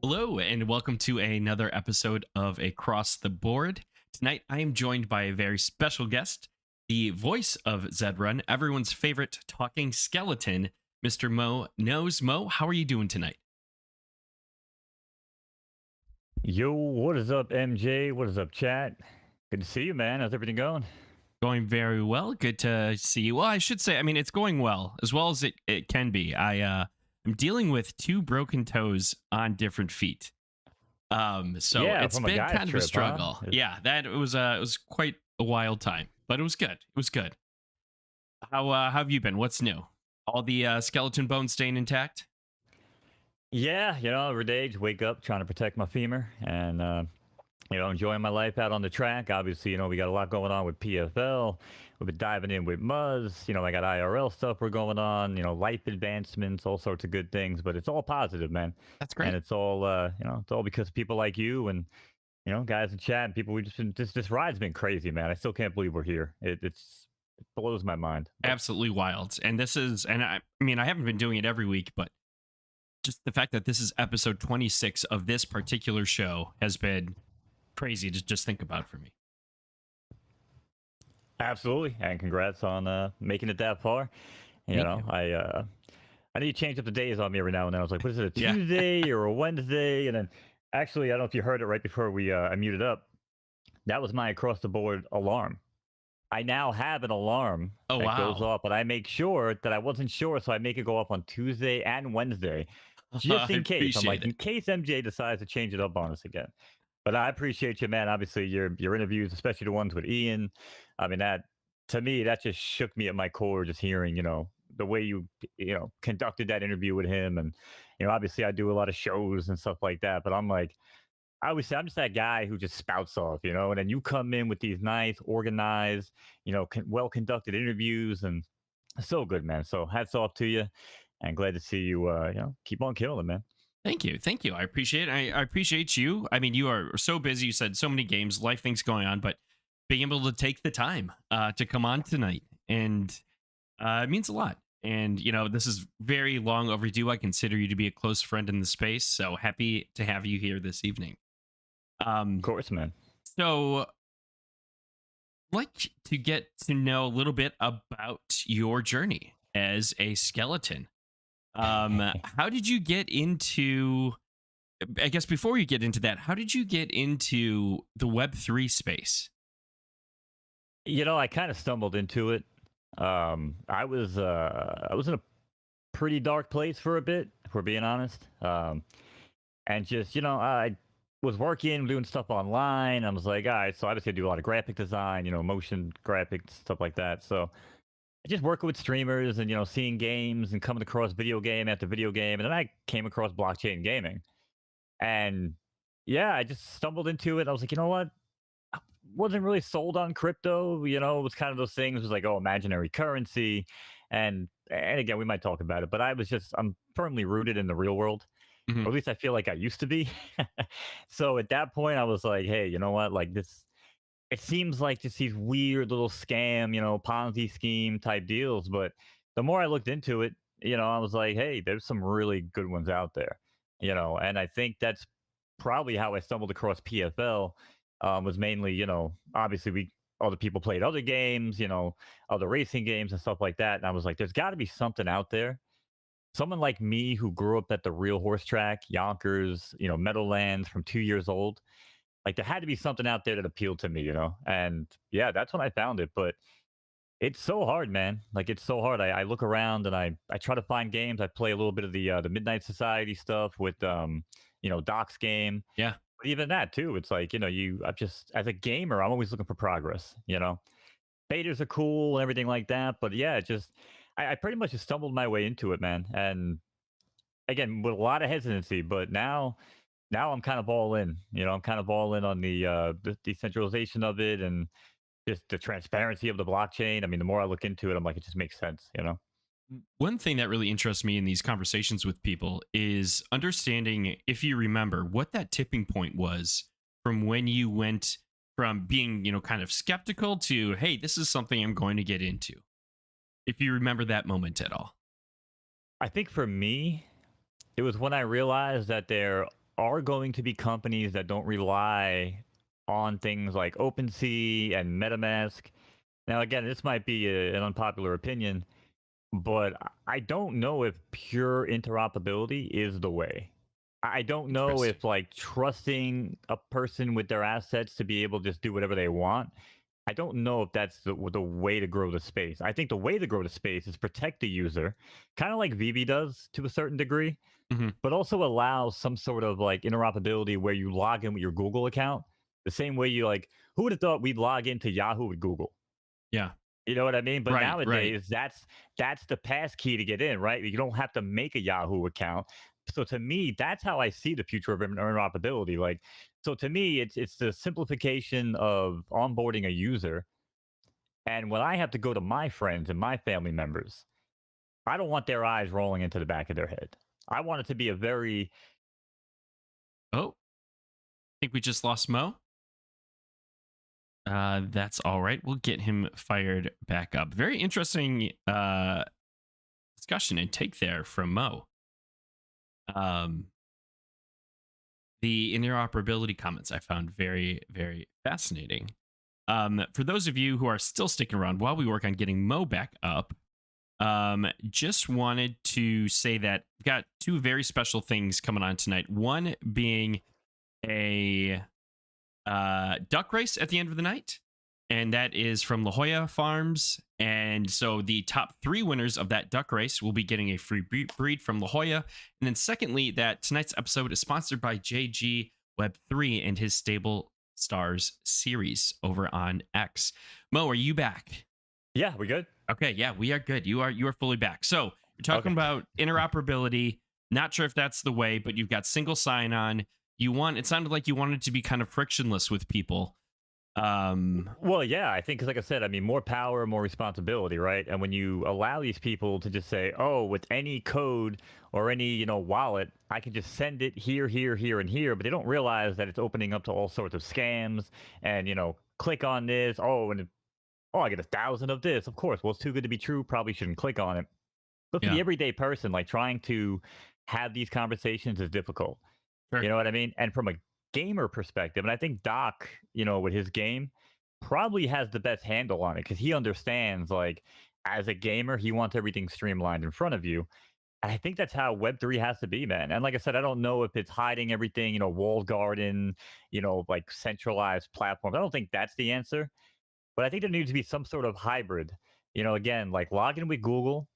Hello, and welcome to another episode of Across the Board. Tonight, I am joined by a very special guest, the voice of Zed Run, everyone's favorite talking skeleton, Mr. MoKnowz. Mo, how are you doing tonight? Yo, what is up, MJ? What is up, chat? Good to see you, man. How's everything going? Going very well. Good to see you. Well, I should say, I mean, it's going well as it can be. I'm dealing with two broken toes on different feet. So Yeah, it's from a been guy's kind of a trip, huh? struggle. Yeah, that it was quite a wild time, but it was good. It was good. How have you been? What's new? All the skeleton bones staying intact? Yeah, every day just wake up trying to protect my femur and, enjoying my life out on the track. Obviously, we got a lot going on with PFL. We've been diving in with Muzz. I got IRL stuff we're going on, life advancements, all sorts of good things, but it's all positive, man. That's And great. it's all, it's all because of people like you and, guys in chat and people. We just been, this ride's been crazy, man. I still can't believe we're here. It blows my mind. But Absolutely wild. And this is, and I mean, I haven't been doing it every week, but just the fact that this is episode 26 of this particular show has been crazy to just think about for me. absolutely, and congrats on making it that far. You Thank know, you. I need to change up the days on me every now and then. I was like, what is it, a Yeah. Tuesday or a Wednesday? And then actually, I don't know if you heard it right before I muted up. That was my across the board alarm. I now have an alarm Oh, that goes wow. off, but I make sure that I wasn't sure, so I make it go up on Tuesday and Wednesday, just I in case. I'm appreciate like, it. in case MJ decides to change it up on us again. But I appreciate you, man. Obviously, your interviews, especially the ones with Ian. I mean, that to me, that just shook me at my core. Just hearing, the way you, conducted that interview with him, and obviously, I do a lot of shows and stuff like that. But I'm like, I always say I'm just that guy who just spouts off, and then you come in with these nice, organized, well conducted interviews, and so good, man. So hats off to you, and glad to see you, keep on killing, man. Thank you. Thank you. I appreciate it. I appreciate you. I mean, you are so busy. You said so many games, life things going on, but being able to take the time to come on tonight and it means a lot. And, this is very long overdue. I consider you to be a close friend in the space. So happy to have you here this evening. Of course, man. So, like to get to know a little bit about your journey as a skeleton. How did you get into? I guess before you get into that, how did you get into the Web3 space? I kind of stumbled into it. I was in a pretty dark place for a bit, if we're being honest. And just, I was working, doing stuff online. I was like, all right, so obviously I do a lot of graphic design, motion graphics, stuff like that. So I just working with streamers and, seeing games and coming across video game after video game. And then I came across blockchain gaming. And yeah, I just stumbled into it. I was like, you know what? Wasn't really sold on crypto. It was kind of those things. It was like, oh, imaginary currency, and again, we might talk about it, but I'm firmly rooted in the real world, Mhm. or at least I feel like I used to be. So at that point, I was like, hey, you know what? Like this, it seems like just these weird little scam, Ponzi scheme type deals. But the more I looked into it, I was like, hey, there's some really good ones out there, and I think that's probably how I stumbled across PFL. Was mainly, obviously other people played other games, other racing games and stuff like that. And I was like, there's got to be something out there. Someone like me who grew up at the real horse track, Yonkers, Meadowlands from 2 years old. Like there had to be something out there that appealed to me, And yeah, that's when I found it. But it's so hard, man. Like it's so hard. I look around and I try to find games. I play a little bit of the Midnight Society stuff with Doc's game, Yeah. but even that too, it's like, I'm just as a gamer, I'm always looking for progress. Betas are cool and everything like that. But yeah, I pretty much just stumbled my way into it, man. And again, with a lot of hesitancy, but now I'm kind of all in. I'm kind of all in on the decentralization of it and just the transparency of the blockchain. I mean, the more I look into it, I'm like, it just makes sense. One thing that really interests me in these conversations with people is understanding, if you remember, what that tipping point was from when you went from being, kind of skeptical to, hey, this is something I'm going to get into. If you remember that moment at all. I think for me, it was when I realized that there are going to be companies that don't rely on things like OpenSea and MetaMask. Now, again, this might be an unpopular opinion, but I don't know if pure interoperability is the way. I don't know Interesting. if like trusting a person with their assets to be able to just do whatever they want. I don't know if that's the way to grow the space. I think the way to grow the space is protect the user, kind of like Vivi does to a certain degree, Hmm. but also allow some sort of like interoperability where you log in with your Google account the same way you like. Who would have thought we'd log into Yahoo with Google? Yeah. You know what I mean? But Right. Right. nowadays, that's the pass key to get in, right? You don't have to make a Yahoo account. So to me, that's how I see the future of interoperability. Like, so to me, it's the simplification of onboarding a user. And when I have to go to my friends and my family members, I don't want their eyes rolling into the back of their head. I want it to be a very Oh, I think we just lost Mo. That's all right. We'll get him fired back up. Very interesting discussion and take there from Mo. Um, the interoperability comments I found very, very fascinating. For those of you who are still sticking around while we work on getting Mo back up, just wanted to say that we've got two very special things coming on tonight. One being a duck race at the end of the night, and that is from La Jolla Farms. And so the top three winners of that duck race will be getting a free breed from La Jolla. And then, secondly, that tonight's episode is sponsored by JG Web3 and his Stable Stars series over on X. Mo, are you back? yeah, we good? Okay, yeah, we are good. You are fully back. So you're talking Okay. about interoperability. Not sure if that's the way, but you've got single sign-on. It sounded like you wanted to be kind of frictionless with people. Well, yeah, I think, 'cause like I said, I mean, more power, more responsibility, right? And when you allow these people to just say, "Oh, with any code or any, wallet, I can just send it here, here, here, and here," but they don't realize that it's opening up to all sorts of scams and, click on this. Oh, and oh, I get 1,000 of this. Of course. Well, it's too good to be true. Probably shouldn't click on it. But for the yeah, everyday person, like trying to have these conversations is difficult. You sure. know what I mean? And from a gamer perspective, and I think Doc, with his game, probably has the best handle on it because he understands, like, as a gamer, he wants everything streamlined in front of you. And I think that's how Web3 has to be, man. And like I said, I don't know if it's hiding everything, walled garden, like centralized platforms. I don't think that's the answer. But I think there needs to be some sort of hybrid. Again, like log in with Google,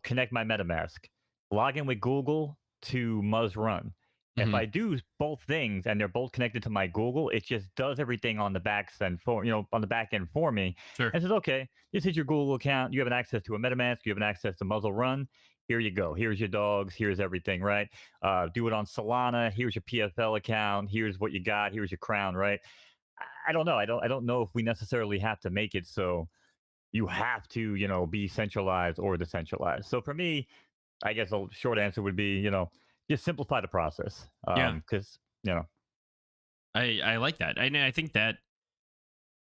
connect my MetaMask, log in with Google to Muzz Run. If Hmm. I do both things and they're both connected to my Google, it just does everything on the back end on the back end for me, Sure. and says, okay, this is your Google account. You have an access to a MetaMask. You have an access to Muzzle Run. Here you go. Here's your dogs. Here's everything. Right. Do it on Solana. Here's your PFL account. Here's what you got. Here's your crown. Right. I don't know. I don't know if we necessarily have to make it so you have to, be centralized or decentralized. So for me, I guess a short answer would be, just simplify the process. Yeah, Because, you know, I like that. I think that.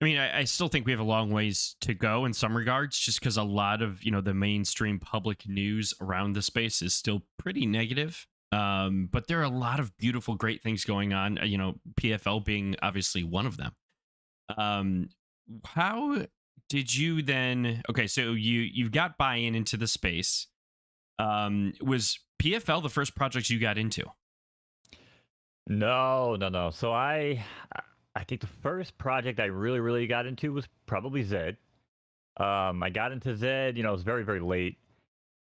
I mean, I still think we have a long ways to go in some regards, just because a lot of the mainstream public news around the space is still pretty negative. But there are a lot of beautiful, great things going on. PFL being obviously one of them. Um, how did you then? Okay, so you've got buy-in into the space. Was PFL the first project you got into? no, no, no. So I think the first project I really, really got into was probably Zed. I got into Zed, it was very, very late.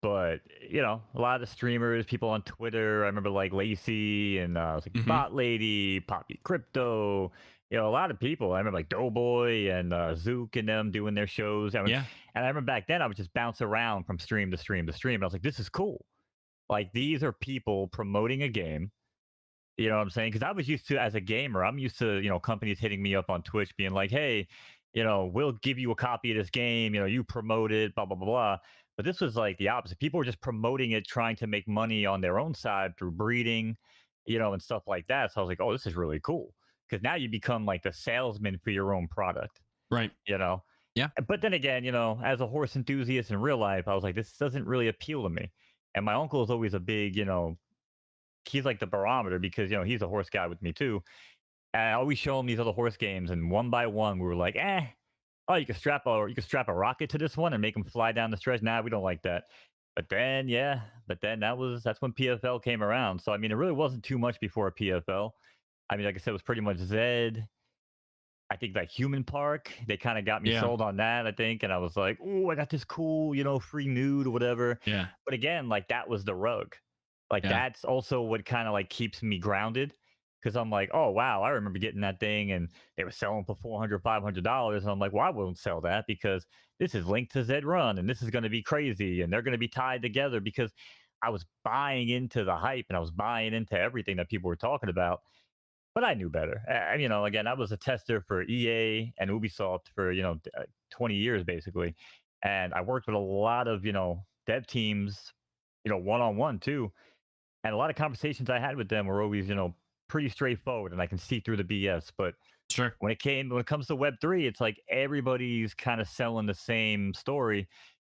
But a lot of streamers, people on Twitter. I remember like Lacey and I was like Hmm. Bot Lady, Poppy Crypto. A lot of people. I remember like Doughboy and Zook and them doing their shows. Yeah. And I remember back then I would just bounce around from stream to stream to stream. And I was like, this is cool. Like these are people promoting a game. You know what I'm saying? Because I was used to, as a gamer, I'm used to, companies hitting me up on Twitch being like, hey, we'll give you a copy of this game, you promote it, blah, blah, blah, blah. But this was like the opposite. People were just promoting it, trying to make money on their own side through breeding, and stuff like that. So I was like, oh, this is really cool. Because now you become like the salesman for your own product, Right. you know? Yeah. But then again, as a horse enthusiast in real life, I was like, this doesn't really appeal to me. And my uncle is always a big, he's like the barometer because he's a horse guy with me too. And I always show him these other horse games, and one by one, we were like, oh, you can strap a rocket to this one and make him fly down the stretch. Nah, we don't like that. But then, yeah, but then that's when PFL came around. So I mean, it really wasn't too much before PFL. I mean, like I said, it was pretty much Zed. I think like Human Park, they kind of got me Yeah. sold on that, I think. And I was like, oh, I got this cool, free nude or whatever. Yeah. But again, like that was the rug. Like Yeah. that's also what kind of like keeps me grounded. Cause I'm like, oh wow, I remember getting that thing and they were selling for $400, $500. And I'm like, well, I won't sell that because this is linked to Zed Run and this is gonna be crazy and they're gonna be tied together because I was buying into the hype and I was buying into everything that people were talking about, but I knew better. And, again, I was a tester for EA and Ubisoft for 20 years basically, and I worked with a lot of dev teams, one on one too, and a lot of conversations I had with them were always pretty straightforward, and I can see through the BS. But Sure. when it comes to Web3, it's like everybody's kind of selling the same story.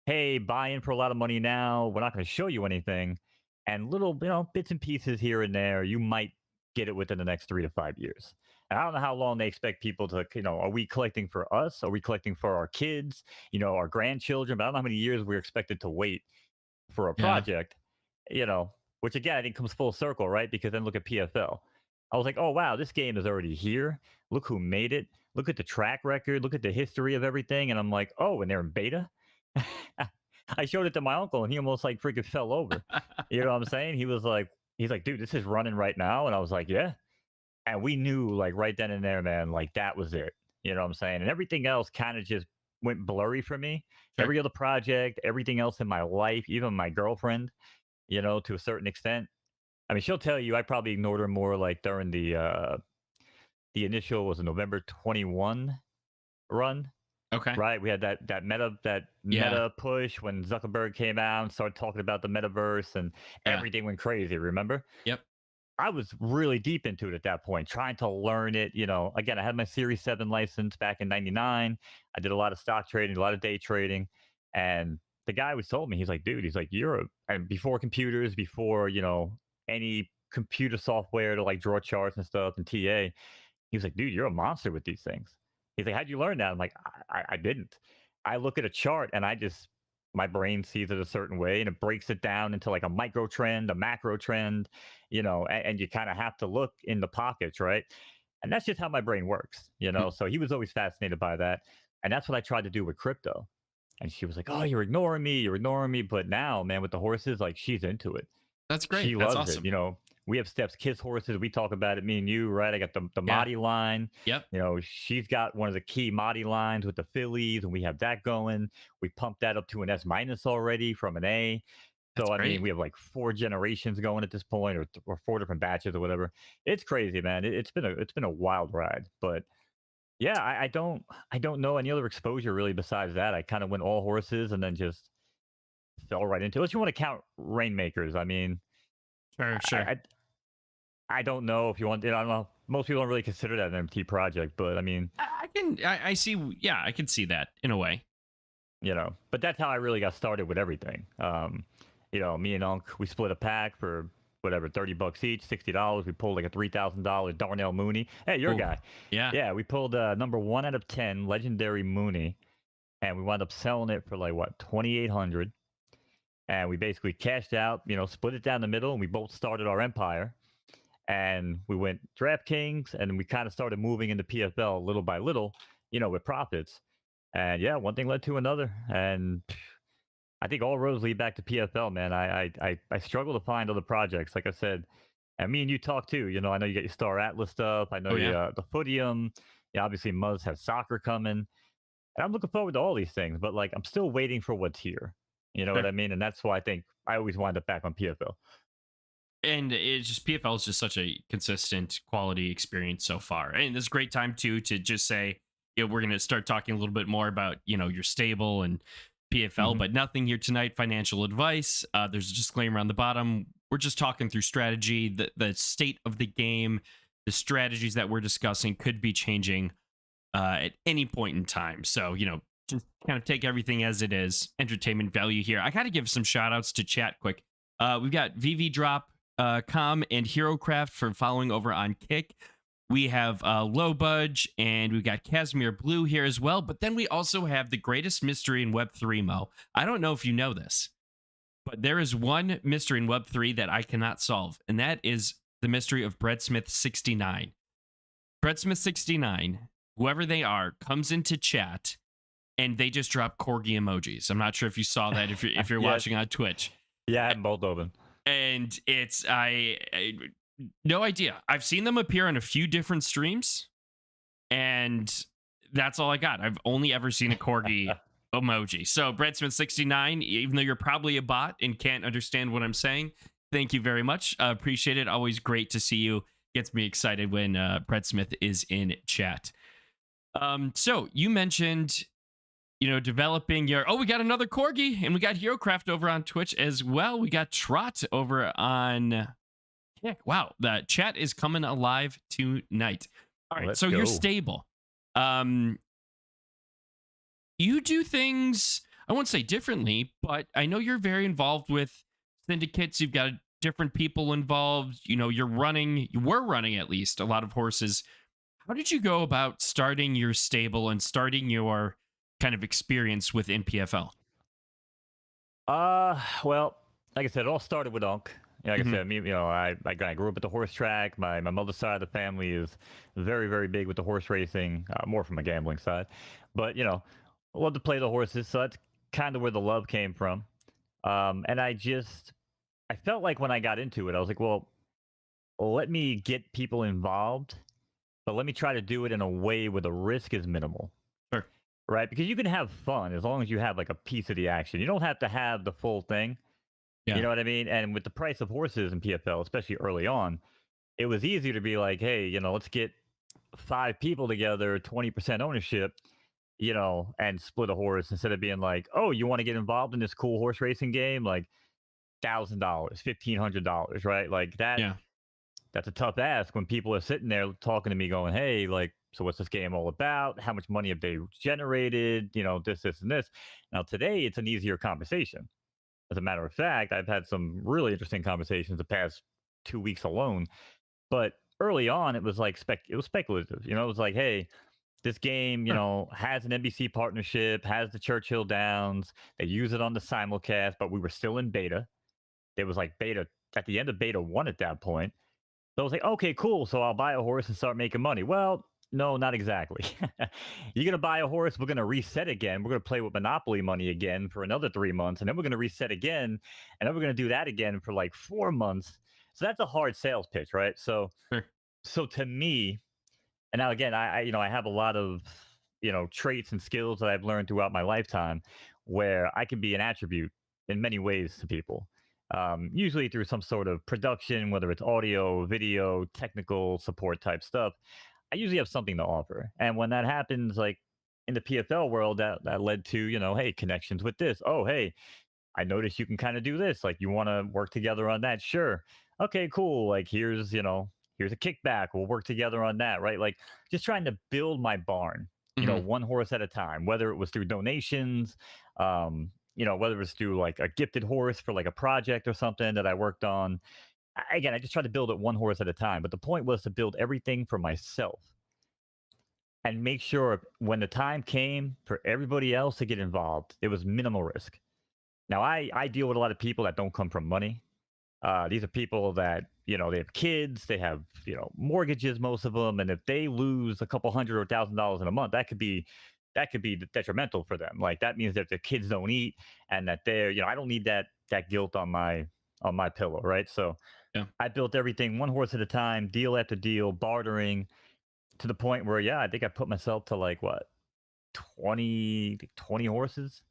Hey, buy in for a lot of money now. We're not going to show you anything. And little, bits and pieces here and there, you might get it within the next 3 to 5 years. And I don't know how long they expect people to, are we collecting for us? Are we collecting for our kids, our grandchildren? But I don't know how many years we're expected to wait for a Yeah. project, which again, I think comes full circle, right? Because then look at PFL. I was like, oh, wow, this game is already here. Look who made it. Look at the track record. Look at the history of everything. And I'm like, oh, and they're in beta? I showed it to my uncle and he almost like freaking fell over. You know what I'm saying? He's like, dude, this is running right now. And I was like, yeah. And we knew like right then and there, man, like that was it. You know what I'm saying? And everything else kind of just went blurry for me. Sure. Every other project, everything else in my life, even my girlfriend, to a certain extent. I mean, she'll tell you I probably ignored her more like during the initial was a November 21 run. Okay. Right, we had that Yeah. meta push when Zuckerberg came out and started talking about the metaverse and Yeah. everything went crazy, remember? Yep. I was really deep into it at that point, trying to learn it, again, I had my Series 7 license back in '99. I did a lot of stock trading, a lot of day trading, and the guy was told me, he's like, "Dude," he's like, and before computers, before, any computer software to, like, draw charts and stuff and TA, he was like, "Dude, you're a monster with these things." He's like, "How'd you learn that?" I'm like, I didn't. I look at a chart and my brain sees it a certain way and it breaks it down into like a micro trend, a macro trend, and you kind of have to look in the pockets, right? And that's just how my brain works. Mm. So he was always fascinated by that. And that's what I tried to do with crypto. And she was like, "Oh, you're ignoring me. You're ignoring me." But now, man, with the horses, like she's into it. That's She great. That's loves it. awesome. We have Steph's Kiss horses. We talk about it, me and you, right? I got the Yeah. Mahdi line. Yep. She's got one of the key Mahdi lines with the Phillies, and we have that going. We pumped that up to an S minus already from an A. That's So I mean, great. we have like 4 generations going at this point, or 4 different batches or whatever. It's crazy, man. It's been a wild ride, but yeah, I don't know any other exposure really besides that. I kind of went all horses and then just fell right into it. Unless you want to count rainmakers. I mean, Sure. I, Sure. I I don't know if you want. I don't know. Most people don't really consider that an MT project, but I mean, I can. I see. Yeah, I can see that in a way. But that's how I really got started with everything. Me and Unc, we split a pack for whatever, $30 each, $60. We pulled like a $3,000 Darnell Mooney. Hey, your Oh. guy. Yeah. Yeah, we pulled number 1 out of 10 legendary Mooney, and we wound up selling it for like what 2,800. And we basically cashed out. Split it down the middle, and we both started our empire. And we went DraftKings, and we kind of started moving into PFL little by little, with profits. And yeah, one thing led to another, and I think all roads lead back to PFL, man. I struggle to find other projects, like I said, and me and you talk too. I know you got your Star Atlas stuff. I know Oh you yeah. the Footium. Yeah, obviously Muzz has soccer coming, and I'm looking forward to all these things. But like, I'm still waiting for what's here. You know what Sure. I mean? And that's why I think I always wind up back on PFL. And it's just PFL is just such a consistent quality experience so far, and this is a great time too to just say, we're going to start talking a little bit more about your stable and PFL, Mhm. but nothing here tonight financial advice. There's a disclaimer on the bottom. We're just talking through strategy. The state of the game, the strategies that we're discussing could be changing at any point in time. So just kind of take everything as it is. Entertainment value here. I got to give some shout outs to chat quick. We've got VV Drop. Com and HeroCraft for following over on Kick. We have Low Budge and we've got Casimir Blue here as well. But then we also have the greatest mystery in Web3, Mo. I don't know if you know this, but there is one mystery in Web3 that I cannot solve, and that is the mystery of Breadsmith69. Breadsmith69, whoever they are, comes into chat and they just drop corgi emojis. I'm not sure if you saw that if you're Yes. watching on Twitch. Yeah, I have them both open. And it's I no idea. I've seen them appear on a few different streams, and that's all I got. I've only ever seen a corgi emoji. So Breadsmith69, even though you're probably a bot and can't understand what I'm saying, thank you very much. Appreciate it. Always great to see you. Gets me excited when Breadsmith is in chat. So you mentioned, developing your. Oh, we got another corgi, and we got HeroCraft over on Twitch as well. We got Trot over on Kick. Wow, the chat is coming alive tonight. All right, Let's so go. you're stable. You do things, I won't say differently, but I know you're very involved with syndicates. You've got different people involved. You were running at least a lot of horses. How did you go about starting your stable and starting your kind of experience with NPFL? Well, like I said, it all started with Unc. Like Mhm. I said, I grew up at the horse track. My mother's side of the family is very, very big with the horse racing, more from a gambling side. But, I love to play the horses, so that's kind of where the love came from. And I felt like when I got into it, I was like, well, let me get people involved, but let me try to do it in a way where the risk is minimal. Sure. Right? Because you can have fun as long as you have like a piece of the action. You don't have to have the full thing. Yeah. You know what I mean? And with the price of horses in PFL, especially early on, it was easier to be like, hey, let's get 5 people together, 20% ownership, and split a horse instead of being like, oh, you want to get involved in this cool horse racing game? Like $1,000, $1,500, right? Like that. Yeah. That's a tough ask when people are sitting there talking to me going, hey, like, so what's this game all about? How much money have they generated? This, and this. Now, today, it's an easier conversation. As a matter of fact, I've had some really interesting conversations the past 2 weeks alone. But early on, it was like it was speculative. It was like, hey, this game, Sure. has an NBC partnership, has the Churchill Downs. They use it on the simulcast, but we were still in beta. It was like beta at the end of beta 1 at that point. So I was like, okay, cool. So I'll buy a horse and start making money. Well, no, not exactly. You're going to buy a horse. We're going to reset again. We're going to play with Monopoly money again for another 3 months. And then we're going to reset again. And then we're going to do that again for like 4 months. So that's a hard sales pitch, right? So, Sure. so to me, and now again, I have a lot of, traits and skills that I've learned throughout my lifetime where I can be an attribute in many ways to people, usually through some sort of production, whether it's audio, video, technical support type stuff. I usually have something to offer. And when that happens, like in the PFL world, that led to, hey, connections with this. Oh, hey, I noticed you can kind of do this. Like you want to work together on that. Sure. Okay, cool. Like here's a kickback. We'll work together on that. Right. Like just trying to build my barn, Mhm. one horse at a time, whether it was through donations, whether it was through like a gifted horse for like a project or something that I worked on. Again, I just tried to build it one horse at a time. But the point was to build everything for myself and make sure when the time came for everybody else to get involved, it was minimal risk. Now, I deal with a lot of people that don't come from money. These are people that they have kids, they have mortgages, most of them, and if they lose a couple hundred or $1,000 in a month, that could be detrimental for them. Like that means that their kids don't eat, and that they're I don't need that guilt on my pillow, right? So Yeah. I built everything one horse at a time, deal after deal, bartering to the point where I think I put myself to like what 20 horses.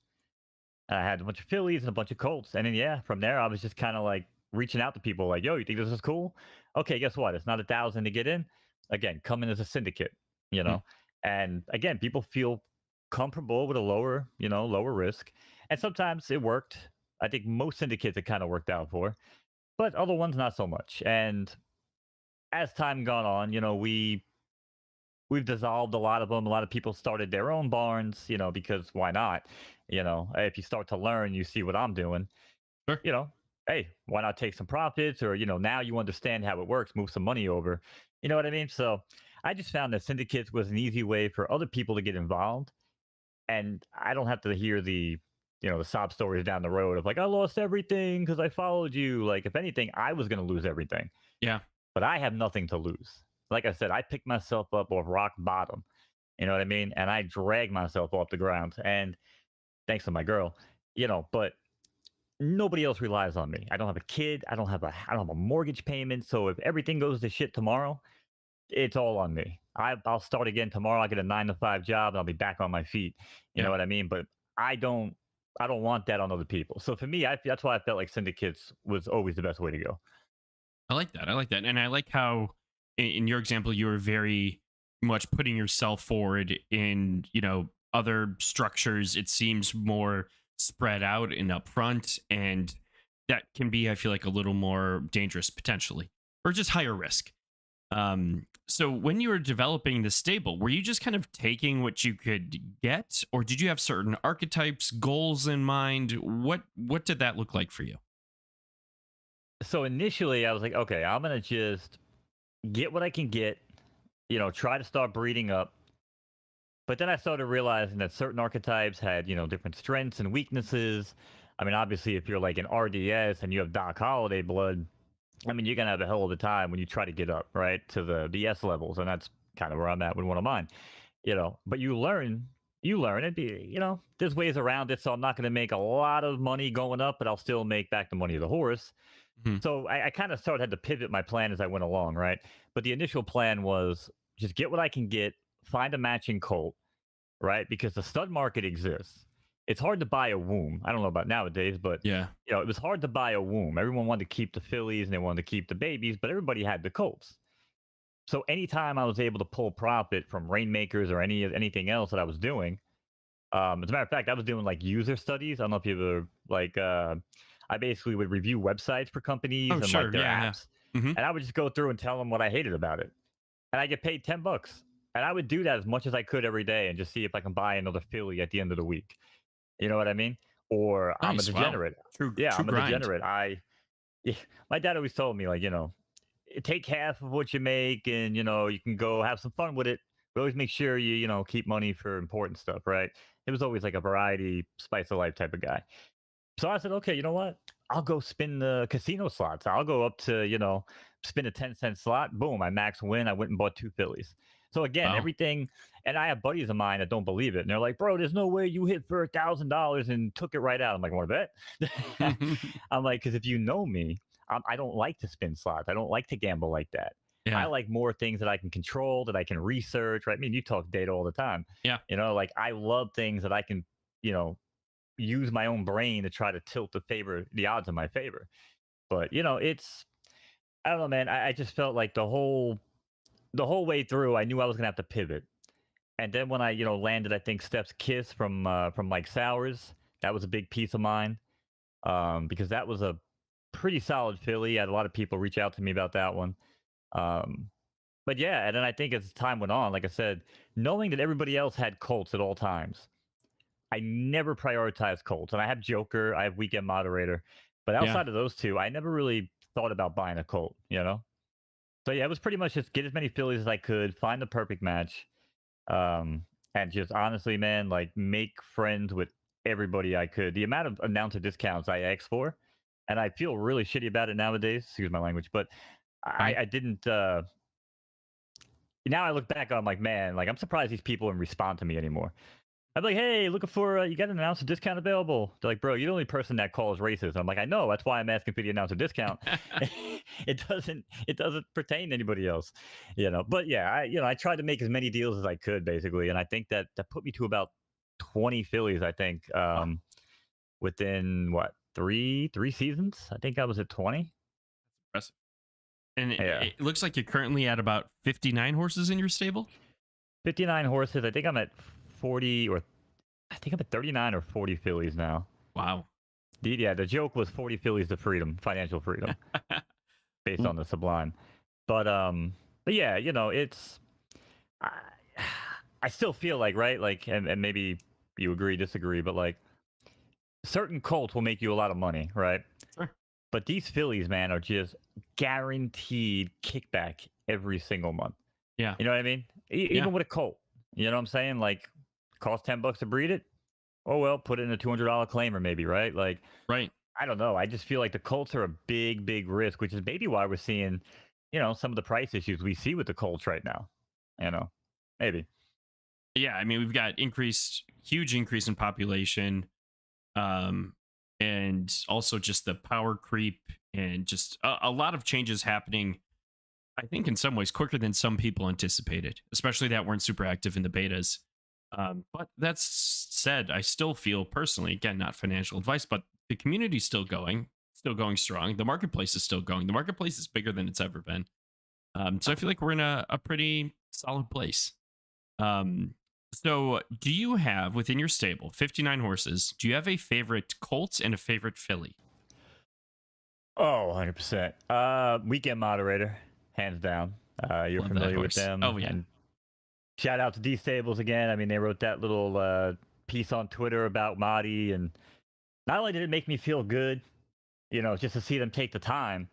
I had a bunch of fillies and a bunch of colts. And then, from there, I was just kind of like reaching out to people like, yo, you think this is cool? Okay, guess what? It's not 1,000 to get in. Again, come in as a syndicate, you Mhm. know? And again, people feel comfortable with a lower risk. And sometimes it worked. I think most syndicates it kind of worked out for, but other ones not so much. And as time gone on, we've dissolved a lot of them. A lot of people started their own barns, because why not? If you start to learn, you see what I'm doing. Sure. You know, hey, why not take some profits? Or, now you understand how it works, move some money over. You know what I mean? So I just found that syndicates was an easy way for other people to get involved. And I don't have to hear the sob stories down the road of like, I lost everything because I followed you. Like, if anything, I was going to lose everything, Yeah, but I have nothing to lose. Like I said, I picked myself up off rock bottom. You know what I mean? And I dragged myself off the ground. And thanks to my girl, but nobody else relies on me. I don't have a kid. I don't have a mortgage payment. So if everything goes to shit tomorrow, it's all on me. I'll start again tomorrow. I'll get a 9 to 5 job and I'll be back on my feet. You know yeah. what I mean? But I don't I don't want that on other people. So for me, that's why I felt like syndicates was always the best way to go. I like that. I like that. And I like how in your example you were very much putting yourself forward. In, other structures it seems more spread out and upfront, and that can be, I feel like, a little more dangerous potentially, or just higher risk. So when you were developing the stable, were you just kind of taking what you could get, or did you have certain archetypes, goals in mind? What did that look like for you? So initially I was like, okay, I'm gonna just get what I can get, try to start breeding up. But then I started realizing that certain archetypes had, different strengths and weaknesses. I mean, obviously, if you're like an RDS and you have Doc Holiday blood, I mean, you're gonna have a hell of a time when you try to get up right to the S levels, and that's kind of where I'm at with one of mine. But you learn it. There's ways around it, so I'm not gonna make a lot of money going up, but I'll still make back the money of the horse. Mhm. So I kind of started had to pivot my plan as I went along, right? But the initial plan was just get what I can get, find a matching colt, right? Because the stud market exists. It's hard to buy a womb. I don't know about nowadays, but Yeah. it was hard to buy a womb. Everyone wanted to keep the fillies and they wanted to keep the babies, but everybody had the colts. So anytime I was able to pull profit from rainmakers or anything else that I was doing, as a matter of fact, I was doing like user studies. I don't know if you ever like. I basically would review websites for companies Oh, and like sure. their Yeah, yeah. apps, Hmm. and I would just go through and tell them what I hated about it, and I get paid $10. And I would do that as much as I could every day and just see if I can buy another filly at the end of the week. You know what I mean? Or I'm a Nice. Wow. degenerate. True. Yeah, True I'm a grind. degenerate. Yeah, my dad always told me like, take half of what you make and you can go have some fun with it. But always make sure you keep money for important stuff, right? It was always like a variety, spice of life type of guy. So I said, okay, you know what? I'll go spin the casino slots. I'll go up to, spin a 10-cent slot. Boom, I max win. I went and bought two fillies. So again, Wow. everything, and I have buddies of mine that don't believe it. And they're like, bro, there's no way you hit for $1,000 and took it right out. I'm like, want to bet? I'm like, because if you know me, I don't like to spin slots. I don't like to gamble like that. I Yeah. like more things that I can control, that I can research, right? I mean, you talk data all the time. Yeah. Like I love things that I can, you know, use my own brain to try to tilt the odds in my favor. But it's I don't know, man. I just felt like the whole way through, I knew I was gonna have to pivot. And then when I landed, I think Steph's Kiss from Mike Sowers, that was a big piece of mine, because that was a pretty solid filly. I had a lot of people reach out to me about that one. Um, but yeah, and then I think as time went on, like I said, knowing that everybody else had Colts at all times, I never prioritized Colts. And I have Joker, I have Weekend Moderator, but Yeah. outside of those two, I never really thought about buying a Colt. So yeah, it was pretty much just get as many fillies as I could, find the perfect match, and just honestly, man, like make friends with everybody I could. The amount of announcer discounts I asked for, and I feel really shitty about it nowadays. Excuse my language, but I, Fine. I didn't. Now I look back, I'm like, man, like I'm surprised these people don't respond to me anymore. I'm like, hey, looking for you got an announcer discount available? They're like, bro, you're the only person that calls racist. I'm like, I know, that's why I'm asking for the announcer discount. It doesn't pertain to anybody else, But yeah, I tried to make as many deals as I could basically, and I think that put me to about 20 fillies. I think Wow. within what three seasons. I think I was at 20. Impressive. And Yeah, it looks like you're currently at about 59 horses in your stable. 59 horses. I think I'm at 40 or I think I'm at 39 or 40 fillies now. Wow. Yeah, the joke was 40 fillies to freedom, financial freedom, based W- on the sublime. But yeah, it's I, I still feel like right, like, and maybe you agree, disagree, but like certain cults will make you a lot of money, right? Sure. But these fillies, man, are just guaranteed kickback every single month. Yeah. You know what I mean? Yeah. Even with a colt, you know what I'm saying? Like, cost $10 to breed it. Oh well, put it in a $200 claimer, maybe, right? Like, Right. I don't know. I just feel like the Colts are a big, big risk, which is maybe why we're seeing, some of the price issues we see with the Colts right now. You know, maybe. Yeah. I mean, we've got huge increase in population, um, and also just the power creep and just a lot of changes happening. I think in some ways quicker than some people anticipated, especially that weren't super active in the betas. But that's said, I still feel personally, again, not financial advice, but the community's still going strong. The marketplace is still going. The marketplace is bigger than it's ever been. So I feel like we're in a pretty solid place. Um, so do you have within your stable 59 horses? Do you have a favorite colt and a favorite filly? Oh, 100%. Weekend moderator, hands down. You're Love that familiar with horse. them. Oh yeah. And shout out to D Stables again. I mean, they wrote that little piece on Twitter about Marty. And not only did it make me feel good, just to see them take the time,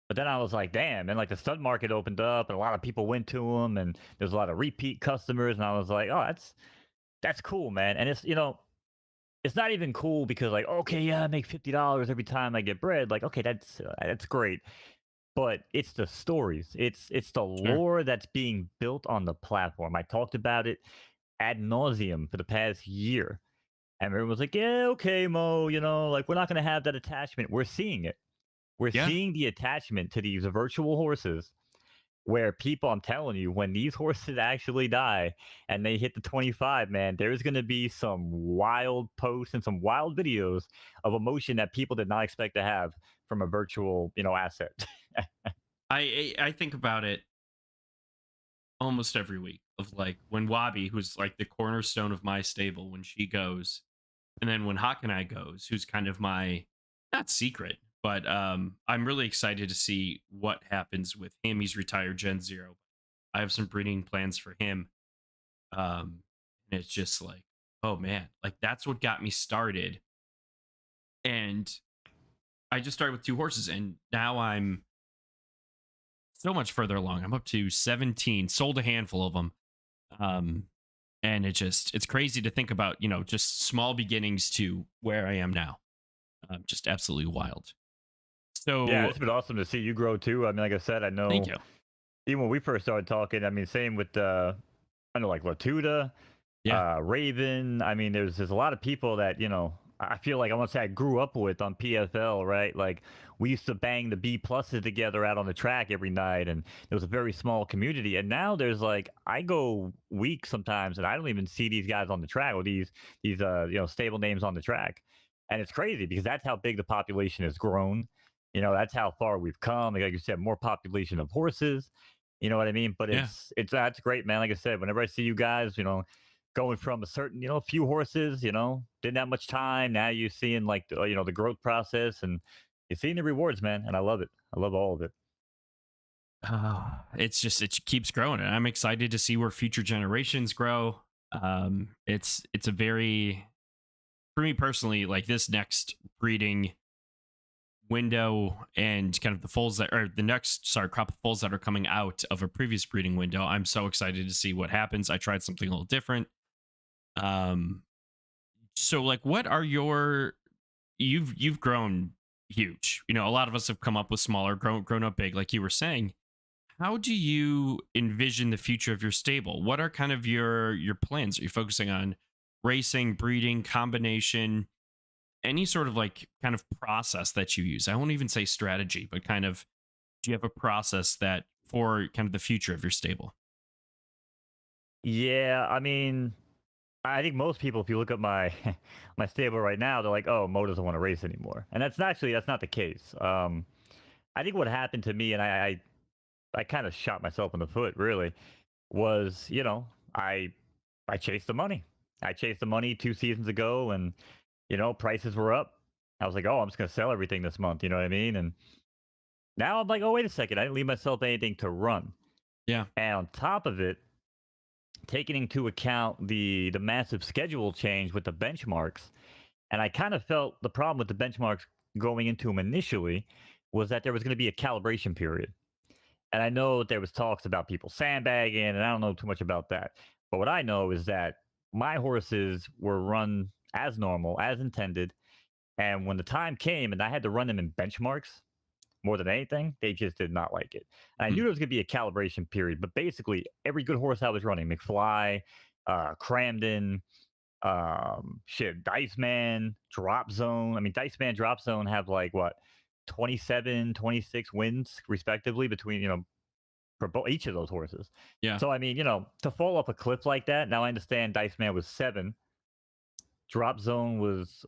but then I was like, damn, and like the stud market opened up and a lot of people went to them and there's a lot of repeat customers. And I was like, oh, that's cool, man. And it's not even cool because like, okay, yeah, I make $50 every time I get bread. Like, okay, that's great. But it's the stories. It's the Sure. lore that's being built on the platform. I talked about it ad nauseum for the past year. And everyone was like, yeah, okay, Mo, like we're not gonna have that attachment. We're seeing it. We're Yeah. seeing the attachment to these virtual horses where people, I'm telling you, when these horses actually die and they hit the 25, man, there's going to be some wild posts and some wild videos of emotion that people did not expect to have from a virtual, asset. I think about it almost every week of like when Wabi, who's like the cornerstone of my stable, when she goes, and then when Hawkeye goes, who's kind of my not secret, but I'm really excited to see what happens with him. He's retired Gen Zero. I have some breeding plans for him. And it's just like, oh man, like that's what got me started. And I just started with two horses, and now I'm so much further along. I'm up to 17, sold a handful of them. Um, and it's crazy to think about, just small beginnings to where I am now. Just absolutely wild. Yeah, So it's been awesome to see you grow too. I mean, like I said, I thank know you. even when we first started talking, I mean, same with I know like Latuda, Yeah. Raven. I mean, there's a lot of people that I feel like I want to say I grew up with on PFL, right? Like we used to bang the B pluses together out on the track every night, and it was a very small community. And now there's like I go weeks sometimes, and I don't even see these guys on the track or these stable names on the track, and it's crazy because that's how big the population has grown. That's how far we've come. Like you said, more population of horses. You know what I mean? But Yeah. it's that's great, man. Like I said, whenever I see you guys, going from a certain, few horses, didn't have much time. Now you're seeing like the growth process and you're seeing the rewards, man. And I love it. I love all of it. It's just it keeps growing, and I'm excited to see where future generations grow. It's a very for me personally, like this next breeding window and kind of the foals that or the next crop of foals that are coming out of a previous breeding window. I'm so excited to see what happens. I tried something a little different. Um, so like, what are your you've grown huge. A lot of us have come up with smaller, grown up big, like you were saying. How do you envision the future of your stable? What are kind of your plans? Are you focusing on racing, breeding, combination, any sort of like kind of process that you use? I won't even say strategy, but kind of do you have a process that for kind of the future of your stable? Yeah, I mean, I think most people, if you look at my my stable right now, they're like, "Oh, Mo doesn't want to race anymore," and that's not the case. I think what happened to me, and I kind of shot myself in the foot, really, was I chased the money. I chased the money 2 seasons ago, and prices were up. I was like, oh, I'm just gonna sell everything this month. You know what I mean? And now I'm like, oh, wait a second, I didn't leave myself anything to run. Yeah. And on top of it, taking into account the massive schedule change with the benchmarks, and I kind of felt the problem with the benchmarks. going into them initially was that there was going to be a calibration period. And I know there was talks about people sandbagging, and I don't know too much about that. But what I know is that my horses were run as normal, as intended. And when the time came and I had to run them in benchmarks, more than anything, they just did not like it. And I Mhm. knew there was going to be a calibration period, but basically every good horse I was running, McFly, Cramden, shit, Dice Man, Drop Zone. I mean, Dice Man, Drop Zone have like what, 27, 26 wins respectively between, for each of those horses. Yeah. So, I mean, to fall off a cliff like that, now I understand Dice Man was seven, Drop Zone was,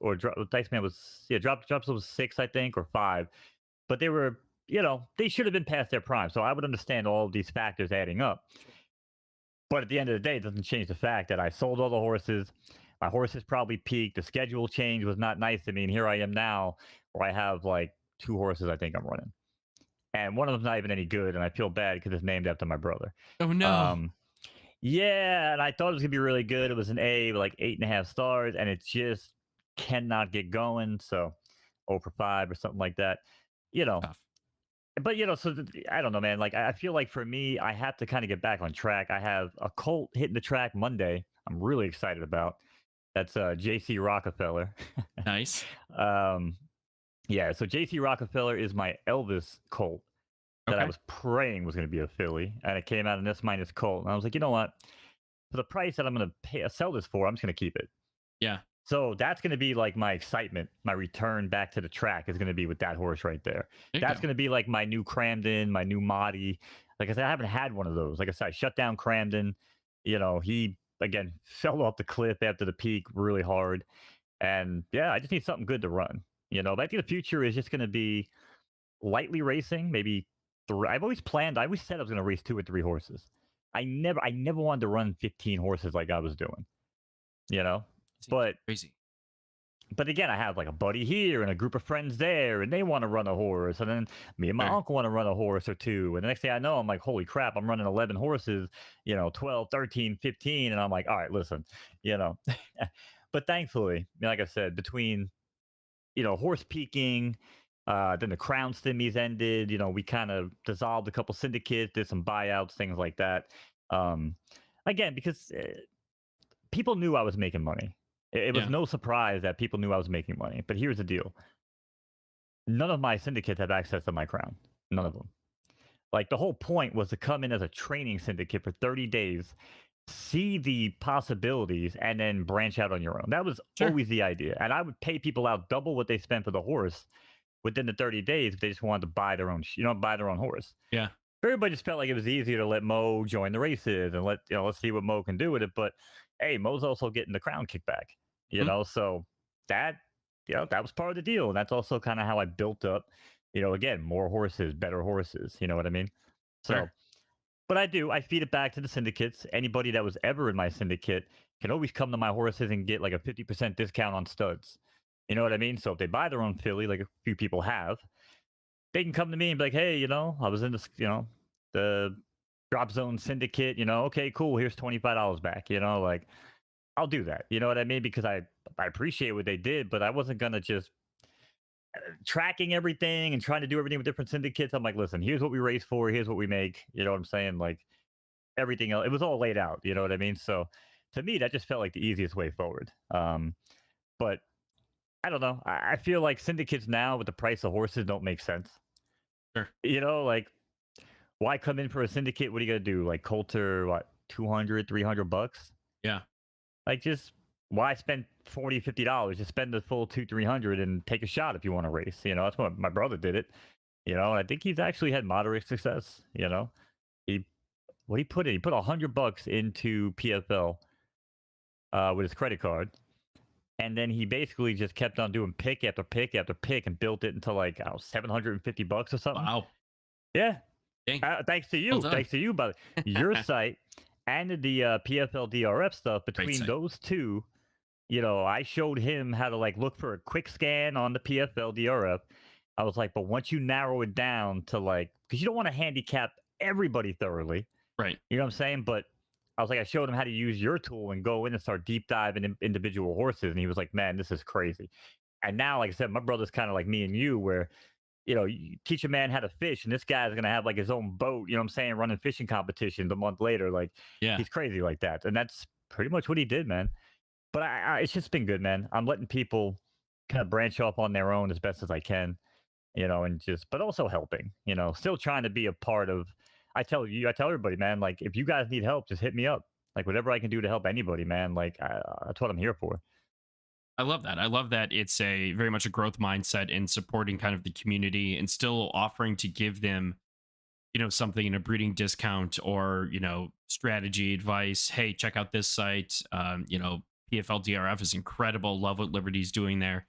Dice Man was, yeah, Drop Zone was six, I think, or five. But they were, they should have been past their prime. So I would understand all of these factors adding up. Sure. But at the end of the day, it doesn't change the fact that I sold all the horses. My horses probably peaked. The schedule change was not nice to me. And here I am now where I have like two horses I think I'm running. And one of them's not even any good. And I feel bad because it's named after my brother. Oh no. Um, yeah. And I thought it was going to be really good. It was an A with like 8.5 stars. And it just cannot get going. So 0 for 5 or something like that. You know, Tough. but so I don't know, man. Like I feel like for me, I have to kind of get back on track. I have a colt hitting the track Monday. I'm really excited about. That's JC Rockefeller. Nice. um, yeah. So JC Rockefeller is my Elvis colt that I Okay. was praying was going to be a filly, and it came out in S minus colt. And I was like, you know what? For the price that I'm going to pay sell this for, I'm just going to keep it. Yeah. So that's going to be like my excitement, my return back to the track is going to be with that horse right there. There you That's go. going to be like my new Cramden, my new Madi. Like I said, I haven't had one of those. Like I said, I shut down Cramden. He again fell off the cliff after the peak really hard. And yeah, I just need something good to run. But I think the future is just going to be lightly racing, maybe three. I always said I was going to race two or three horses. I never wanted to run 15 horses like I was doing, you know, Seems but crazy. again, I have like a buddy here and a group of friends there, and they want to run a horse. And then me and my Sure. uncle want to run a horse or two. And the next thing I know, I'm like, holy crap, I'm running 11 horses, 12, 13, 15. And I'm like, all right, listen, you know. But thankfully, like I said, between, horse peaking, then the crown stimmies ended, we kind of dissolved a couple syndicates, did some buyouts, things like that. Um, Again, because people knew I was making money. It was Yeah. no surprise that people knew I was making money. But here's the deal: none of my syndicates have access to my crown. None of them. Like the whole point was to come in as a training syndicate for 30 days, see the possibilities, and then branch out on your own. That was Sure. always the idea. And I would pay people out double what they spent for the horse within the 30 days if they just wanted to buy their own, buy their own horse. Yeah. Everybody just felt like it was easier to let Mo join the races and let's see what Mo can do with it. But hey, Mo's also getting the crown kickback, Mhm. so that that was part of the deal. And that's also kind of how I built up, again, more horses, better horses, you know what I mean? So Sure. but I feed it back to the syndicates. Anybody that was ever in my syndicate can always come to my horses and get like a 50% discount on studs. You know what I mean? So if they buy their own filly, like a few people have, they can come to me and be like, hey, I was in this, the drop zone syndicate, okay, cool. Here's $25 back, like I'll do that. You know what I mean? Because I appreciate what they did, but I wasn't going to just tracking everything and trying to do everything with different syndicates. I'm like, listen, here's what we race for. Here's what we make. You know what I'm saying? Like everything else, it was all laid out. You know what I mean? So to me, that just felt like the easiest way forward. But I don't know. I feel like syndicates now with the price of horses don't make sense. Sure. Like why come in for a syndicate? What are you gonna do? Like Coulter, what, 200, $300? Yeah. Like just why spend 40, $50? Just spend the full 200, 300 and take a shot if you want to race. That's what my brother did it. And I think he's actually had moderate success. He what he put in, he put $100 into PFL with his credit card. And then he basically just kept on doing pick after pick after pick and built it into like, I don't know, $750 or something. Wow. Yeah. Dang. Thanks to Well you. done. Thanks to you, but your site and the PFL DRF stuff, Great between site. those two, I showed him how to like look for a quick scan on the PFL DRF. I was like, but once you narrow it down to like, because you don't want to handicap everybody thoroughly, Right. you know what I'm saying? But I was like, I showed him how to use your tool and go in and start deep diving in individual horses. And he was like, man, this is crazy. And now, like I said, my brother's kind of like me and you, where you teach a man how to fish, and this guy's gonna have like his own boat. You know what I'm saying? Running fishing competitions a month later, like Yeah. he's crazy like that, and that's pretty much what he did, man. But it's just been good, man. I'm letting people kind of branch off on their own as best as I can, and just, but also helping, still trying to be a part of. I tell everybody, man, like if you guys need help, just hit me up. Like whatever I can do to help anybody, man. Like that's what I'm here for. I love that. I love that it's a very much a growth mindset in supporting kind of the community and still offering to give them, something in a breeding discount or, strategy advice. Hey, check out this site. PFLDRF is incredible. Love what Liberty's doing there.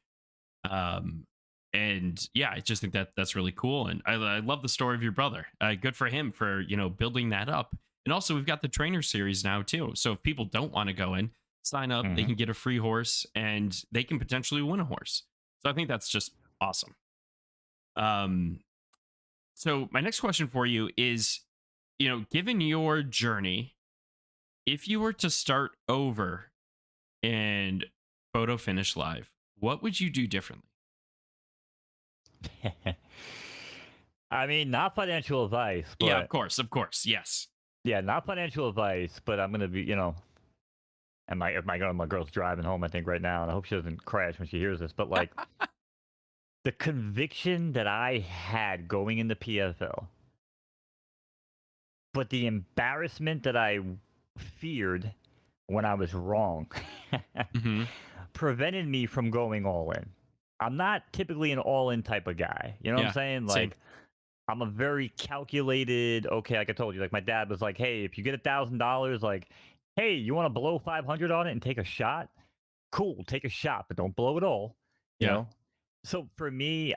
Um, and yeah, I just think that that's really cool. And I love the story of your brother. Good for him for, building that up. And also, we've got the trainer series now too. So if people don't want to go in, sign up, they Hmm. can get a free horse and they can potentially win a horse. So I think that's just awesome. Um, so my next question for you is, given your journey, if you were to start over and photo finish live, what would you do differently? I mean, not financial advice, Yeah, but of course, yes. yeah, not financial advice, but I'm gonna be, and my girl's driving home, I think, right now, and I hope she doesn't crash when she hears this. But like the conviction that I had going into PFL, but the embarrassment that I feared when I was wrong, Hmm. prevented me from going all in. I'm not typically an all in type of guy. You know what I'm Yeah, saying? same. Like I'm a very calculated. Okay, like I told you, like my dad was like, "Hey, if you get $1,000, like, hey, you want to blow 500 on it and take a shot? Cool, take a shot, but don't blow it all." You Yeah. know. So for me,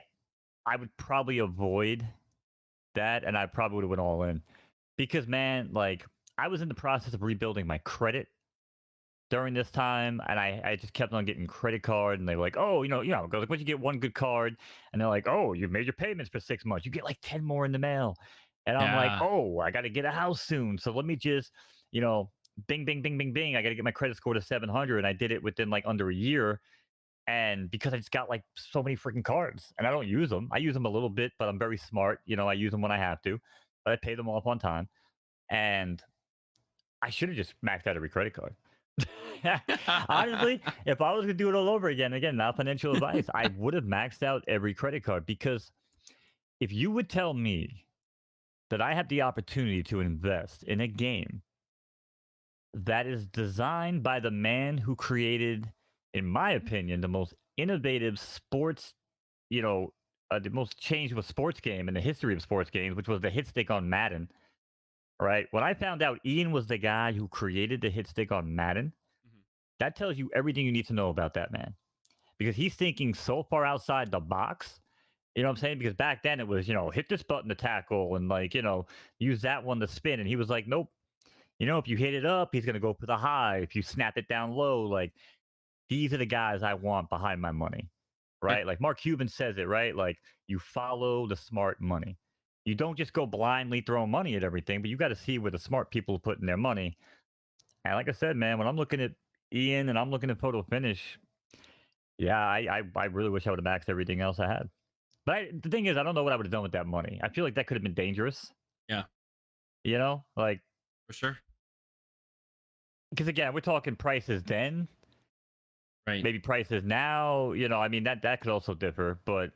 I would probably avoid that, and I probably would have went all in because, man, like I was in the process of rebuilding my credit during this time, and I just kept on getting credit card, and they were like, oh, go like once you get one good card, and they're like, oh, you made your payments for 6 months, you get like 10 more in the mail, and I'm like, Yeah. oh, I got to get a house soon, so let me just, you know, bing, bing, bing, bing, bing, I got to get my credit score to 700, and I did it within like under a year, and because I just got like so many freaking cards, and I don't use them, I use them a little bit, but I'm very smart, I use them when I have to, but I pay them off on time, and I should have just maxed out every credit card. Honestly, if I was going to do it all over again, not financial advice, I would have maxed out every credit card because if you would tell me that I have the opportunity to invest in a game that is designed by the man who created, in my opinion, the most innovative sports, the most changed with sports game in the history of sports games, which was the hit stick on Madden, right? When I found out Ian was the guy who created the hit stick on Madden, Mhm. that tells you everything you need to know about that man because he's thinking so far outside the box. You know what I'm saying? Because back then it was, hit this button to tackle and like, use that one to spin. And he was like, nope. If you hit it up, he's going to go for the high. If you snap it down low, like these are the guys I want behind my money, Yeah. right? Like Mark Cuban says it, right? Like you follow the smart money. You don't just go blindly throwing money at everything, but you got to see where the smart people are putting their money. And like I said, man, when I'm looking at Ian and I'm looking at photo finish, yeah, I really wish I would have maxed everything else I had. But the thing is, I don't know what I would have done with that money. I feel like that could have been dangerous, Yeah, like for sure. because again, we're talking prices then, Right. maybe prices now. I mean that could also differ. But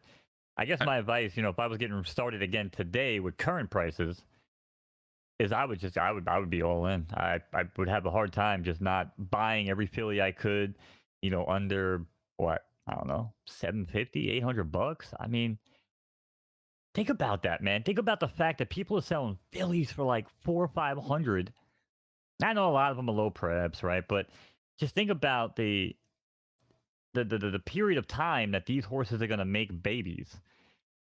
I guess Uh, my advice, if I was getting started again today with current prices, is I would be all in. I would have a hard time just not buying every Philly I could, under what I don't know, 750, $800. I mean, think about that, man. Think about the fact that people are selling Phillies for like 4 or 500. I know a lot of them are low preps, right? But just think about the period of time that these horses are going to make babies.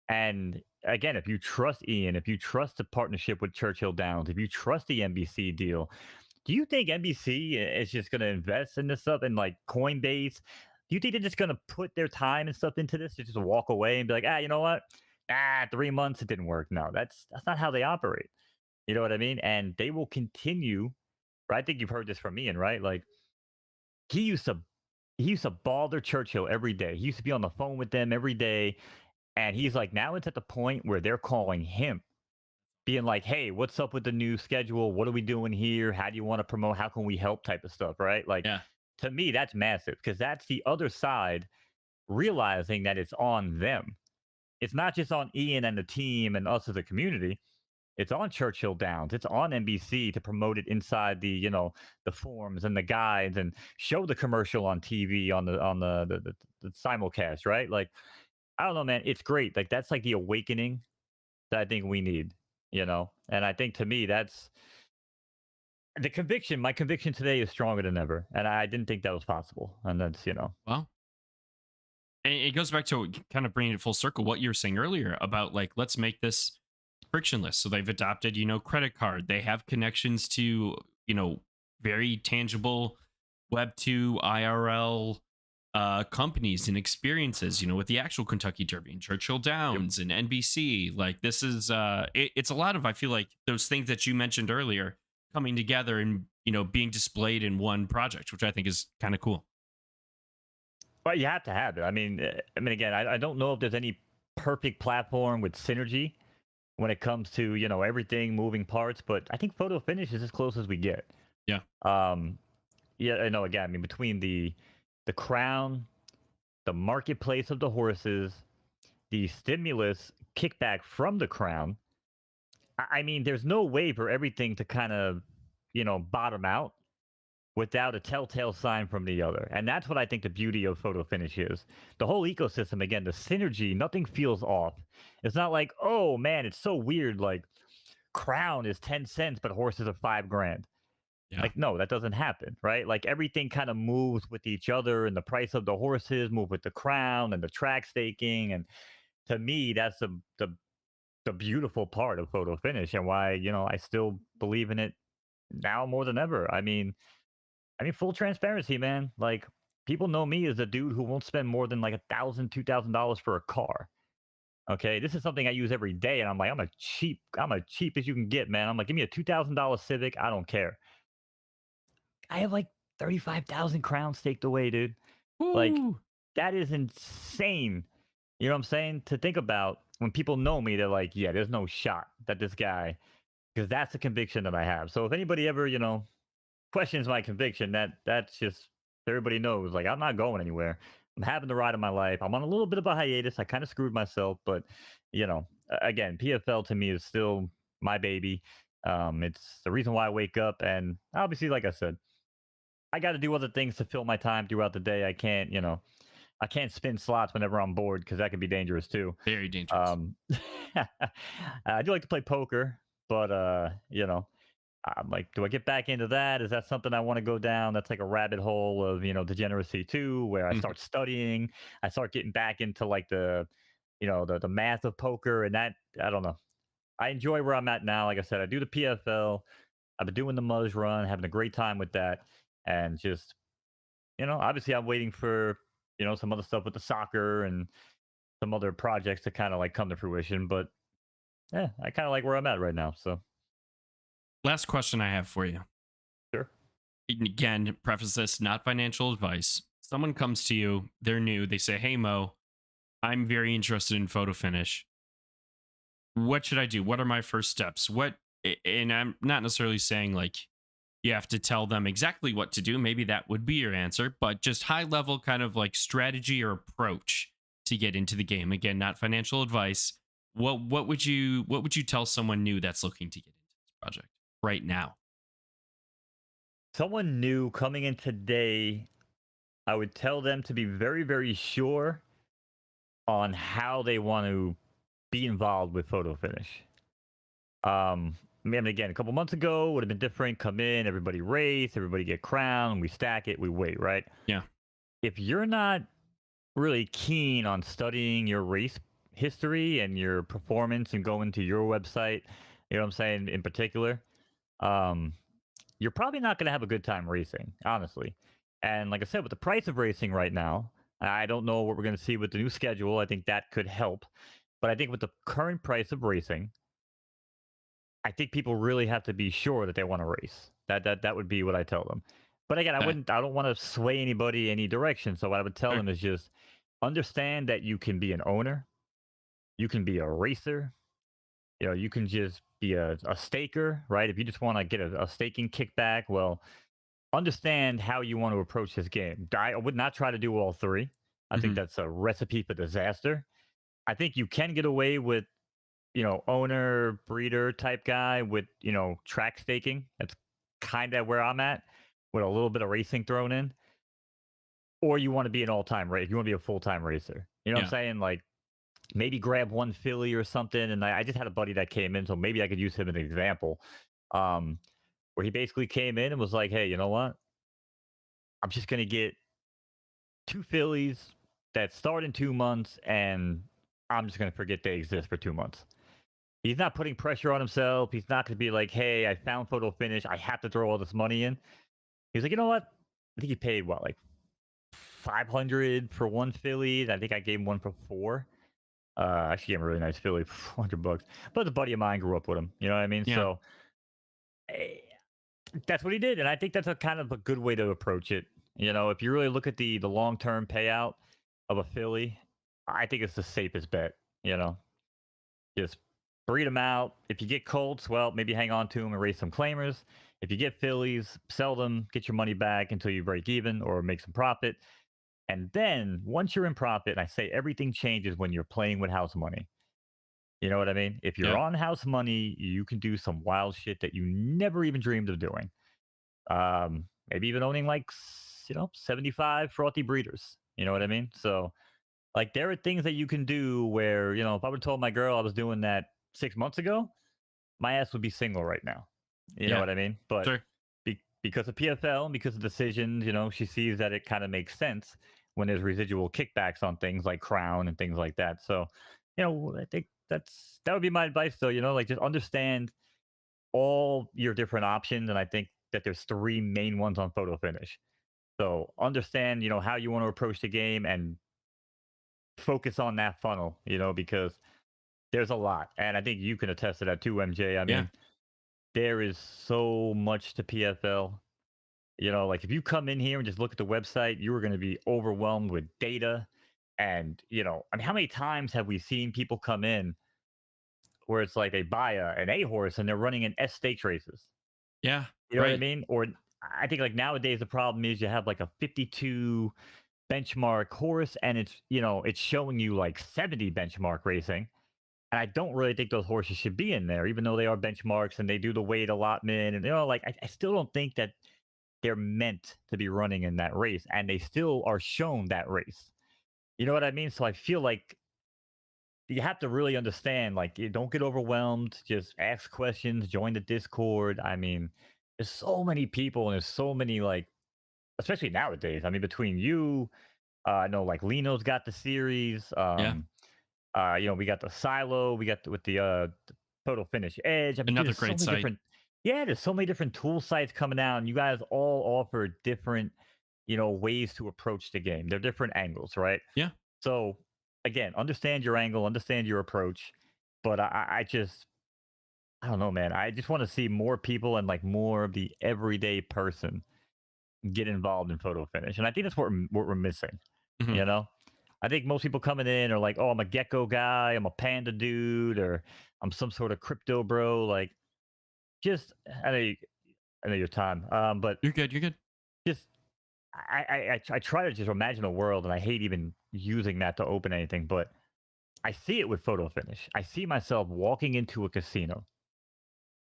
And again, if you trust Ian, if you trust the partnership with Churchill Downs, if you trust the NBC deal, do you think NBC is just going to invest in this stuff and like Coinbase? Do you think they're just going to put their time and stuff into this to just walk away and be like, you know what? 3 months it didn't work. No, that's not how they operate. You know what I mean? And they will continue. Right? I think you've heard this from Ian, right? Like he used to he used to bother Churchill every day. He used to be on the phone with them every day. And he's like, now it's at the point where they're calling him, being like, hey, what's up with the new schedule? What are we doing here? How do you want to promote? How can we help? Type of stuff, right? Like, Yeah. to me, that's massive because that's the other side realizing that it's on them. It's not just on Ian and the team and us as a community. It's on Churchill Downs. It's on NBC to promote it inside the, the forums and the guides and show the commercial on TV on the simulcast, right? Like, I don't know, man. It's great. Like that's like the awakening that I think we need, And I think to me that's the conviction. My conviction today is stronger than ever, and I didn't think that was possible. And that's. Well, and it goes back to kind of bringing it full circle. What you were saying earlier about like, let's make this frictionless. So they've adopted, credit card. They have connections to, very tangible Web 2 IRL companies and experiences, with the actual Kentucky Derby and Churchill Yep. Downs and NBC. Like this is it's a lot of, I feel like, those things that you mentioned earlier coming together and being displayed in one project, which I think is kind of cool. But you have to have it. Again, I don't know if there's any perfect platform with synergy when it comes to everything moving parts, but I think photo finish is as close as we get. Yeah. Um, yeah, I know. Again, between the crown, the marketplace of the horses, the stimulus kickback from the crown. There's no way for everything to kind of bottom out without a telltale sign from the other. And that's what I think the beauty of photo finish is. The whole ecosystem, again, the synergy, nothing feels off. It's not like, oh man, it's so weird. Like crown is 10 cents, but horses are 5 grand. Yeah. Like, no, that doesn't happen, right? Like everything kind of moves with each other and the price of the horses move with the crown and the track staking. And to me, that's the beautiful part of photo finish and why, I still believe in it now more than ever. Full transparency, man. Like people know me as a dude who won't spend more than like $1,000, $2,000 for a car. Okay, this is something I use every day, and I'm like, I'm a cheap as you can get, man. I'm like, give me a $2,000 Civic, I don't care. I have like 35,000 crowns staked away, dude. Like Woo! that is insane. You know what I'm saying? To think about when people know me, they're like, yeah, there's no shot that this guy, because that's the conviction that I have. So if anybody ever, questions my conviction, that's just everybody knows. Like I'm not going anywhere. I'm having the ride of my life. I'm on a little bit of a hiatus. I kind of screwed myself, but again, PFL to me is still my baby. It's the reason why I wake up, and obviously, like I said, I got to do other things to fill my time throughout the day. I can't spin slots whenever I'm bored because that can be dangerous too. Very dangerous. Um, I do like to play poker, but I'm like, do I get back into that? Is that something I want to go down? That's like a rabbit hole of degeneracy too, where I Mhm. start studying, I start getting back into like the math of poker, and that I don't know. I enjoy where I'm at now. Like I said, I do the PFL. I've been doing the Muzz run, having a great time with that, and just obviously I'm waiting for some other stuff with the soccer and some other projects to kind of like come to fruition. But yeah, I kind of like where I'm at right now. So Last question I have for you. sure. And again, preface this, not financial advice. Someone comes to you, they're new, they say, "Hey Mo, I'm very interested in photo finish. What should I do? What are my first steps?" And I'm not necessarily saying like you have to tell them exactly what to do. Maybe that would be your answer, but just high level kind of like strategy or approach to get into the game. Again, not financial advice. What would you tell someone new that's looking to get into this project right now? Someone new coming in today, I would tell them to be very, very sure on how they want to be involved with photo finish. Again, a couple months ago would have been different. Come in, everybody race, everybody get crowned, we stack it, we wait, right? Yeah. If you're not really keen on studying your race history and your performance and going to your website, you know what I'm saying, in particular, um, you're probably not going to have a good time racing, honestly. And like I said, with the price of racing right now, I don't know what we're going to see with the new schedule. I think that could help. But I think with the current price of racing, I think people really have to be sure that they want to race. That would be what I tell them. But again, Okay. I don't want to sway anybody any direction. So what I would tell Sure. them is just understand that you can be an owner, you can be a racer, you know, you can just be a staker, right? If you just want to get a staking kickback, well, understand how you want to approach this game. I would not try to do all three. I think Hmm. that's a recipe for disaster. I think you can get away with, you know, owner, breeder type guy with, you know, track staking. That's kind of where I'm at with a little bit of racing thrown in. Or you want to be an all time racer. You want to be a full time racer. You know what I'm Yeah. saying? Like maybe grab one filly or something. And I just had a buddy that came in, so maybe I could use him as an example. Um, where he basically came in and was like, hey, you know what? I'm just going to get two fillies that start in 2 months and I'm just going to forget they exist for 2 months. He's not putting pressure on himself. He's not going to be like, hey, I found photo finish. I have to throw all this money in. He's like, you know what? I think he paid what, like 500 for one filly. I think I gave him one for four. I actually gave him a really nice filly for 400 bucks. But a buddy of mine grew up with him. You know what I mean? Yeah. So eh, that's what he did, and I think that's a kind of a good way to approach it. You know, if you really look at the long term payout of a filly, I think it's the safest bet. You know, just breed them out. If you get colts, well, maybe hang on to them and raise some claimers. If you get fillies, sell them, get your money back until you break even or make some profit. And then once you're in profit, and I say everything changes when you're playing with house money. You know what I mean? If you're Yeah. on house money, you can do some wild shit that you never even dreamed of doing. Maybe even owning like, you know, 75 frothy breeders. You know what I mean? So, like, there are things that you can do where, you know, if I would have told my girl I was doing that 6 months ago, my ass would be single right now. You know Yeah. what I mean? But Sure. because of PFL and because of decisions, you know, she sees that it kind of makes sense when there's residual kickbacks on things like Crown and things like that. So, you know, I think that would be my advice, though. You know, like just understand all your different options, and I think that there's three main ones on photo finish. So understand, you know, how you want to approach the game and focus on that funnel, you know, because there's a lot. And I think you can attest to that too, MJ. I Yeah. mean, there is so much to PFL. You know, like if you come in here and just look at the website, you are going to be overwhelmed with data. And, you know, I mean, how many times have we seen people come in where it's like they buy an A horse and they're running in S stakes races? Yeah. You know what I Right. mean? Or I think like nowadays the problem is you have like a 52 benchmark horse and it's, you know, it's showing you like 70 benchmark racing. And I don't really think those horses should be in there, even though they are benchmarks and they do the weight allotment. And, you know, like I still don't think that they're meant to be running in that race. And they still are shown that race. You know what I mean? So I feel like you have to really understand, like, you don't get overwhelmed. Just ask questions, join the Discord. I mean, there's so many people and there's so many, like, especially nowadays. I mean, between you, I know like Lino's got the series. Yeah. You know, we got the silo, we got with the Photo Finish Edge. I mean, dude, Another there's so great many site. different, yeah, there's so many different tool sites coming out, and you guys all offer different, you know, ways to approach the game. They're different angles, right? Yeah. So again, understand your angle, understand your approach. But I just, I don't know, man. I just want to see more people and like more of the everyday person get involved in photo finish, and I think that's what we're missing. Hmm. You know, I think most people coming in are like, "Oh, I'm a gecko guy, I'm a panda dude, or I'm some sort of crypto bro." Like, just I know your time, but You're good. You're good. just I try to just imagine a world, and I hate even using that to open anything, but I see it with photo finish. I see myself walking into a casino,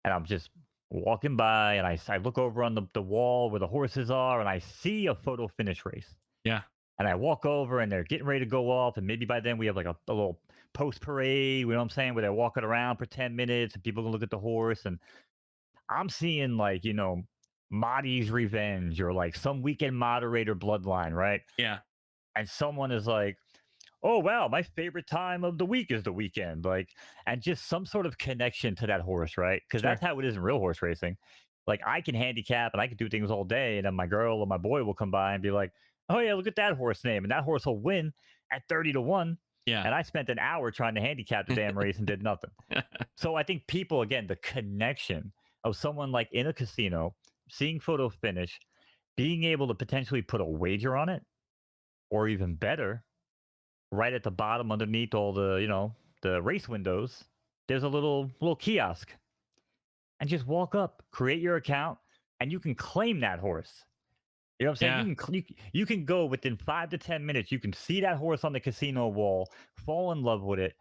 and I'm just walking by, and I look over on the wall where the horses are, and I see a photo finish race. Yeah. And I walk over and they're getting ready to go off. And maybe by then we have like a little post parade, you know what I'm saying? Where they're walking around for 10 minutes and people can look at the horse. And I'm seeing like, you know, Mahdi's Revenge or like some weekend moderator bloodline, right? Yeah. And someone is like, oh, wow, my favorite time of the week is the weekend. Like, and just some sort of connection to that horse, right? Because Sure. that's how it is in real horse racing. Like, I can handicap and I can do things all day. And then my girl or my boy will come by and be like, oh, yeah, look at that horse name. And that horse will win at 30 to 1. Yeah. And I spent an hour trying to handicap the damn race and did nothing. So I think people, again, the connection of someone like in a casino, seeing photo finish, being able to potentially put a wager on it, or even better, right at the bottom underneath all the, the race windows, there's a little kiosk. And just walk up, create your account, and you can claim that horse. You know what I'm saying? Yeah. You can go within 5 to 10 minutes. You can see that horse on the casino wall, fall in love with it,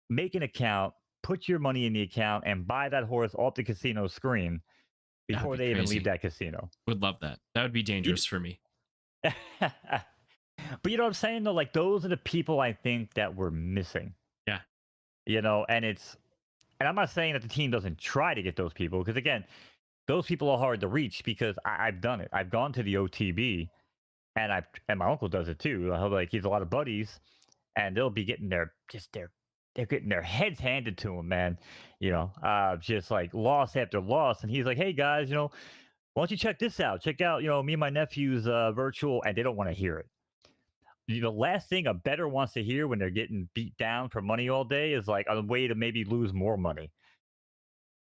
make an account, put your money in the account, and buy that horse off the casino screen That would before be they even leave crazy. that casino. Would love that. That would be You- dangerous for me. but you know what I'm saying though? Like those are the people I think that we're missing. Yeah. And I'm not saying that the team doesn't try to get those people because again, those people are hard to reach because I've done it. I've gone to the OTB and my uncle does it too. Like he's a lot of buddies, and they'll be getting they're getting their heads handed to them, man. Just like loss after loss, and he's like, "Hey guys, why don't you check this out? Check out, me and my nephew's virtual," and they don't want to hear it. The last thing a bettor wants to hear when they're getting beat down for money all day is like a way to maybe lose more money.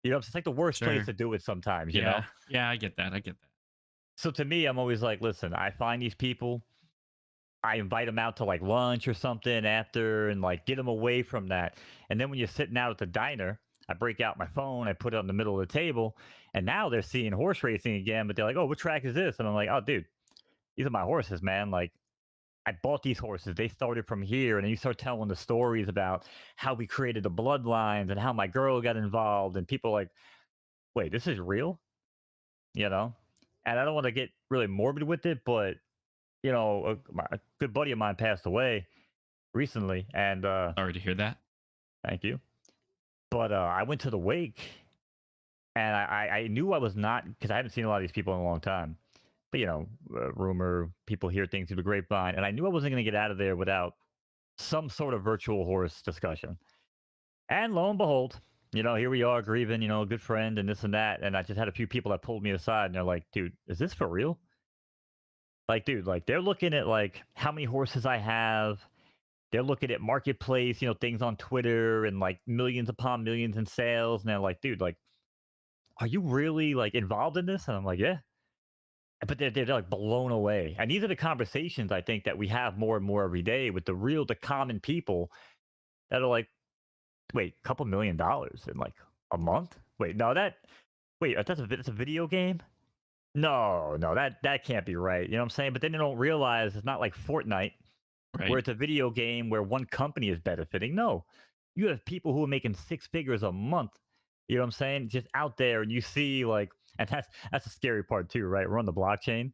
It's like the worst place Sure. to do it sometimes. Yeah. Yeah, I get that. I get that. So to me, I'm always like, listen, I find these people, I invite them out to like lunch or something after and like get them away from that. And then when you're sitting out at the diner, I break out my phone, I put it on the middle of the table, and now they're seeing horse racing again, but they're like, oh, what track is this? And I'm like, oh, dude, these are my horses, man. Like, I bought these horses. They started from here. And then you start telling the stories about how we created the bloodlines and how my girl got involved. And people are like, wait, this is real? You know? And I don't want to get really morbid with it, but a good buddy of mine passed away recently, and Sorry to hear that. thank you. But I went to the wake, and I knew I was not because I haven't seen a lot of these people in a long time. But rumor, people hear things through the grapevine, and I knew I wasn't going to get out of there without some sort of virtual horse discussion. And lo and behold, here we are grieving, a good friend and this and that. And I just had a few people that pulled me aside, and they're like, "Dude, is this for real?" Like, dude, like they're looking at like how many horses I have. They're looking at marketplace, things on Twitter and like millions upon millions in sales. And they're like, dude, like, are you really like involved in this? And I'm like, yeah. But they're like blown away. And these are the conversations I think that we have more and more every day with the common people that are like, wait, a couple $1 million in like a month? Wait, that's a video game? No, that can't be right. You know what I'm saying? But then they don't realize it's not like Fortnite where Right. it's a video game where one company is benefiting. No, you have people who are making six figures a month. You know what I'm saying? Just out there, and you see like, and that's the scary part too, right? We're on the blockchain.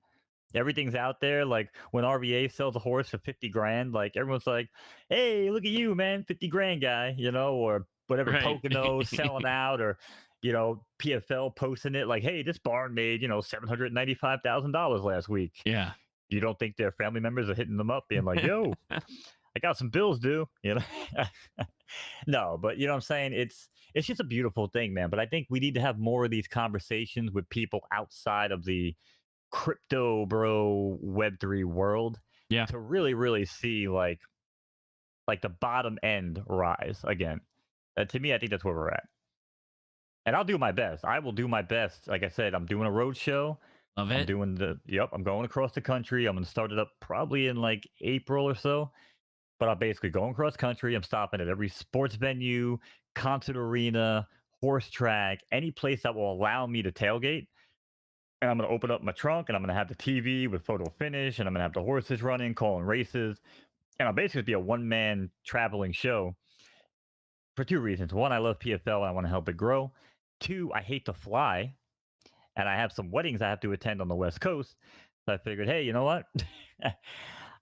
Everything's out there. Like when RVA sells a horse for 50 grand, like everyone's like, "Hey, look at you, man, 50 grand guy," or whatever. Right. Pocono selling out, or PFL posting it like, "Hey, this barn made $795,000 last week." Yeah. You don't think their family members are hitting them up, being like, "Yo, I got some bills due," No, but you know what I'm saying? It's just a beautiful thing, man. But I think we need to have more of these conversations with people outside of the crypto bro web3 world Yeah. to really really see like the bottom end rise again. To me, I think that's where we're at. And I'll do my best. I will do my best. Like I said, I'm doing a road show. Love I'm it. doing I'm going across the country. I'm going to start it up probably in like April or so. But I'm basically going cross country. I'm stopping at every sports venue, concert arena, horse track, any place that will allow me to tailgate. And I'm going to open up my trunk, and I'm going to have the TV with photo finish, and I'm going to have the horses running, calling races. And I'll basically be a one man traveling show for two reasons. One, I love PFL and I want to help it grow. Two, I hate to fly, and I have some weddings I have to attend on the West Coast. So I figured, hey, you know what?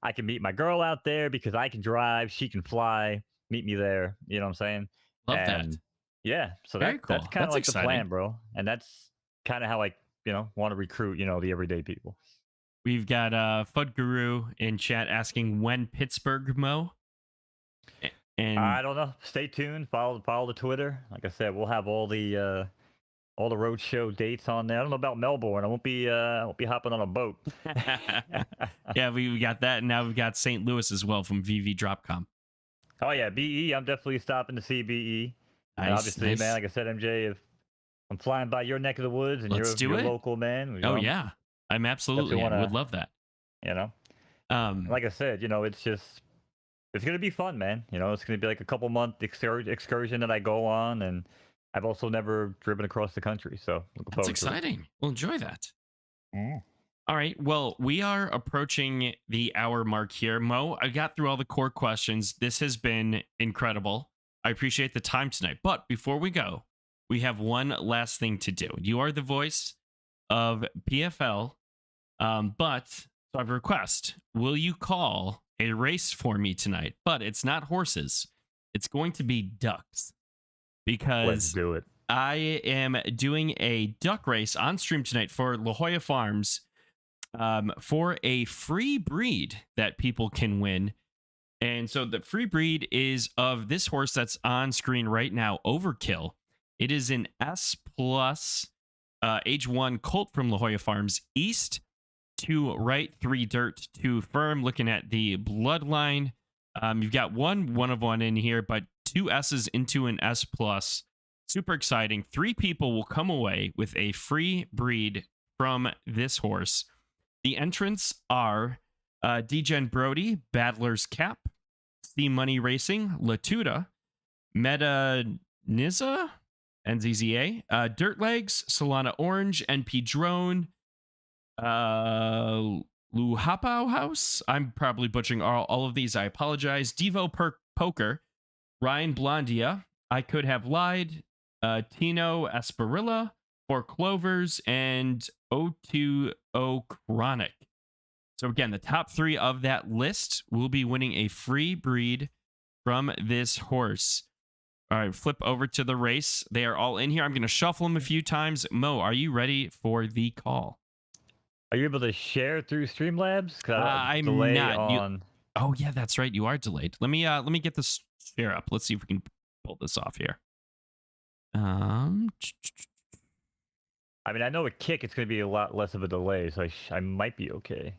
I can meet my girl out there because I can drive, she can fly. Meet me there. You know what I'm saying? Love that. And yeah, so Very that's cool. kind of That's like the exciting. plan, bro. And that's kind of how I, want to recruit, the everyday people. We've got Fud Guru in chat asking when Pittsburgh Mo. And I don't know. Stay tuned. Follow the Twitter. Like I said, we'll have all the road show dates on there. I don't know about Melbourne. I won't be hopping on a boat. yeah, we got that. And now we've got St. Louis as well from VV Dropcom. Oh yeah, BE. I'm definitely stopping to see BE. And Nice. obviously, Nice. man, like I said, MJ, if I'm flying by your neck of the woods and Let's do you're it. local, man. Oh, yeah. I'm Definitely absolutely want in. Would to, love that. you know. Um, Like I said, it's gonna be fun, man. It's gonna be like a couple month excursion that I go on, and I've also never driven across the country, so looking that's forward to it. exciting. We'll enjoy that. Mm. All right. Well, we are approaching the hour mark here. Mo, I got through all the core questions. This has been incredible. I appreciate the time tonight. But before we go, we have one last thing to do. You are the voice of PFL, but so I have a request. Will you call a race for me tonight? But it's not horses, it's going to be ducks Let's because do it. I am doing a duck race on stream tonight for La Jolla Farms for a free breed that people can win. And so the free breed is of this horse that's on screen right now, Overkill. It is an S plus age 1 colt from La Jolla Farms East, 2 right, 3 dirt, 2 firm. Looking at the bloodline, you've got one of one in here, but 2 S's into an S plus. Super exciting. 3 people will come away with a free breed from this horse. The entrants are Degen Brody, Battler's Cap, Steam Money Racing, Latuda, Meta Niza, NZZA, Dirt Legs, Solana Orange, NP Drone, Luhapao House. I'm probably butchering all of these. I apologize. Devo Poker, Ryan Blondia, I Could Have Lied, Tino Asperilla, Four Clovers, and O2O Chronic. So again, the top 3 of that list will be winning a free breed from this horse. All right, flip over to the race. They are all in here. I'm going to shuffle them a few times. Mo, are you ready for the call? Are you able to share through Streamlabs? I'm Delay not. on. Oh yeah, that's right. You are delayed. Let me get this share up. Let's see if we can pull this off here. I mean, I know with Kick it's going to be a lot less of a delay, so I might be okay.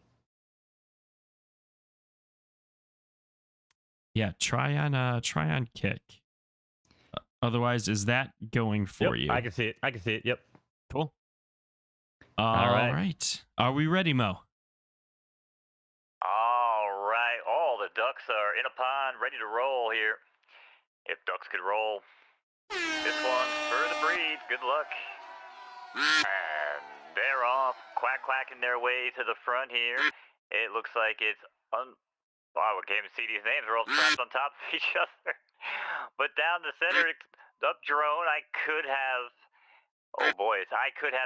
Yeah, try on Kick. Otherwise, is that going for you? I can see it. Yep. Cool. All right. Right. Are we ready, Mo? All right. All the ducks are in a pond, ready to roll here. If ducks could roll. This one's for the breed. Good luck. And they're off, quacking their way to the front here. It looks like it's wow, I can't even see these names. They're all strapped on top of each other. But down the center, up drone, I could have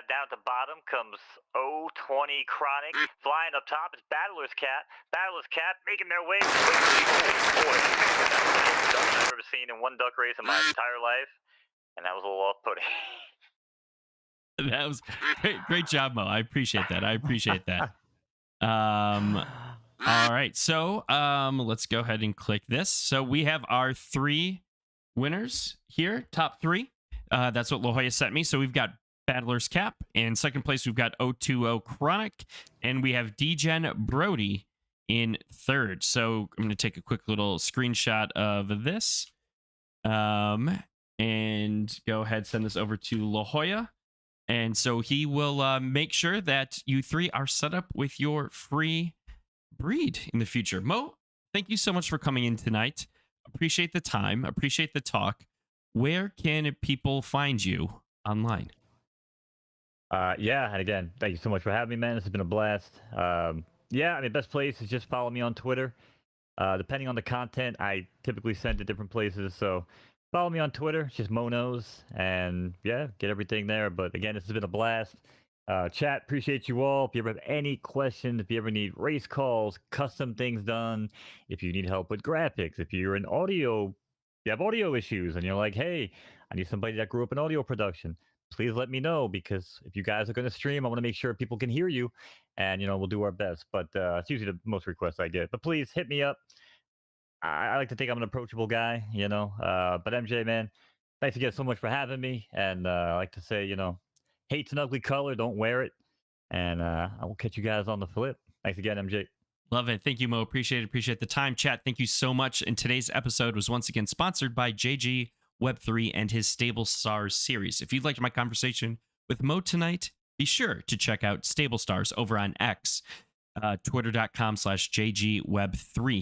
down at the bottom comes O20 Chronic. Flying up top is Battler's Cat. Battler's Cat making their way. Boy, that's the most ducks I've ever seen in one duck race in my entire life. And that was a little off-putting. That was great job, Mo. I appreciate that. All right. So let's go ahead and click this. So we have our 3 winners here, top 3. That's what La Jolla sent me. So we've got Battler's Cap. In second place, we've got O2O Chronic. And we have Degen Brody in third. So I'm going to take a quick little screenshot of this. And go ahead, send this over to La Jolla. And so he will make sure that you 3 are set up with your free breed in the future. Mo, thank you so much for coming in tonight. Appreciate the time. Appreciate the talk. Where can people find you online? Yeah, and again, thank you so much for having me, man. This has been a blast. Yeah, I mean, best place is just follow me on Twitter. Depending on the content, I typically send to different places. So follow me on Twitter. It's just MoKnowz. And yeah, get everything there. But again, this has been a blast. Chat, appreciate you all. If you ever have any questions, if you ever need race calls, custom things done, if you need help with graphics, if you're in audio, you have audio issues and you're like, hey, I need somebody that grew up in audio production, please let me know, because if you guys are going to stream, I want to make sure people can hear you, and we'll do our best. But it's usually the most requests I get. But please hit me up. I like to think I'm an approachable guy, but MJ, man, thanks again so much for having me. And I like to say, hate's an ugly color, don't wear it. And I will catch you guys on the flip. Thanks again, MJ. Love it. Thank you, Mo. Appreciate the time. Chat, thank you so much. And today's episode was once again sponsored by JG Web3 and his Stable Stars series. If you'd like my conversation with Mo tonight, be sure to check out Stable Stars over on X, twitter.com/JGWeb3.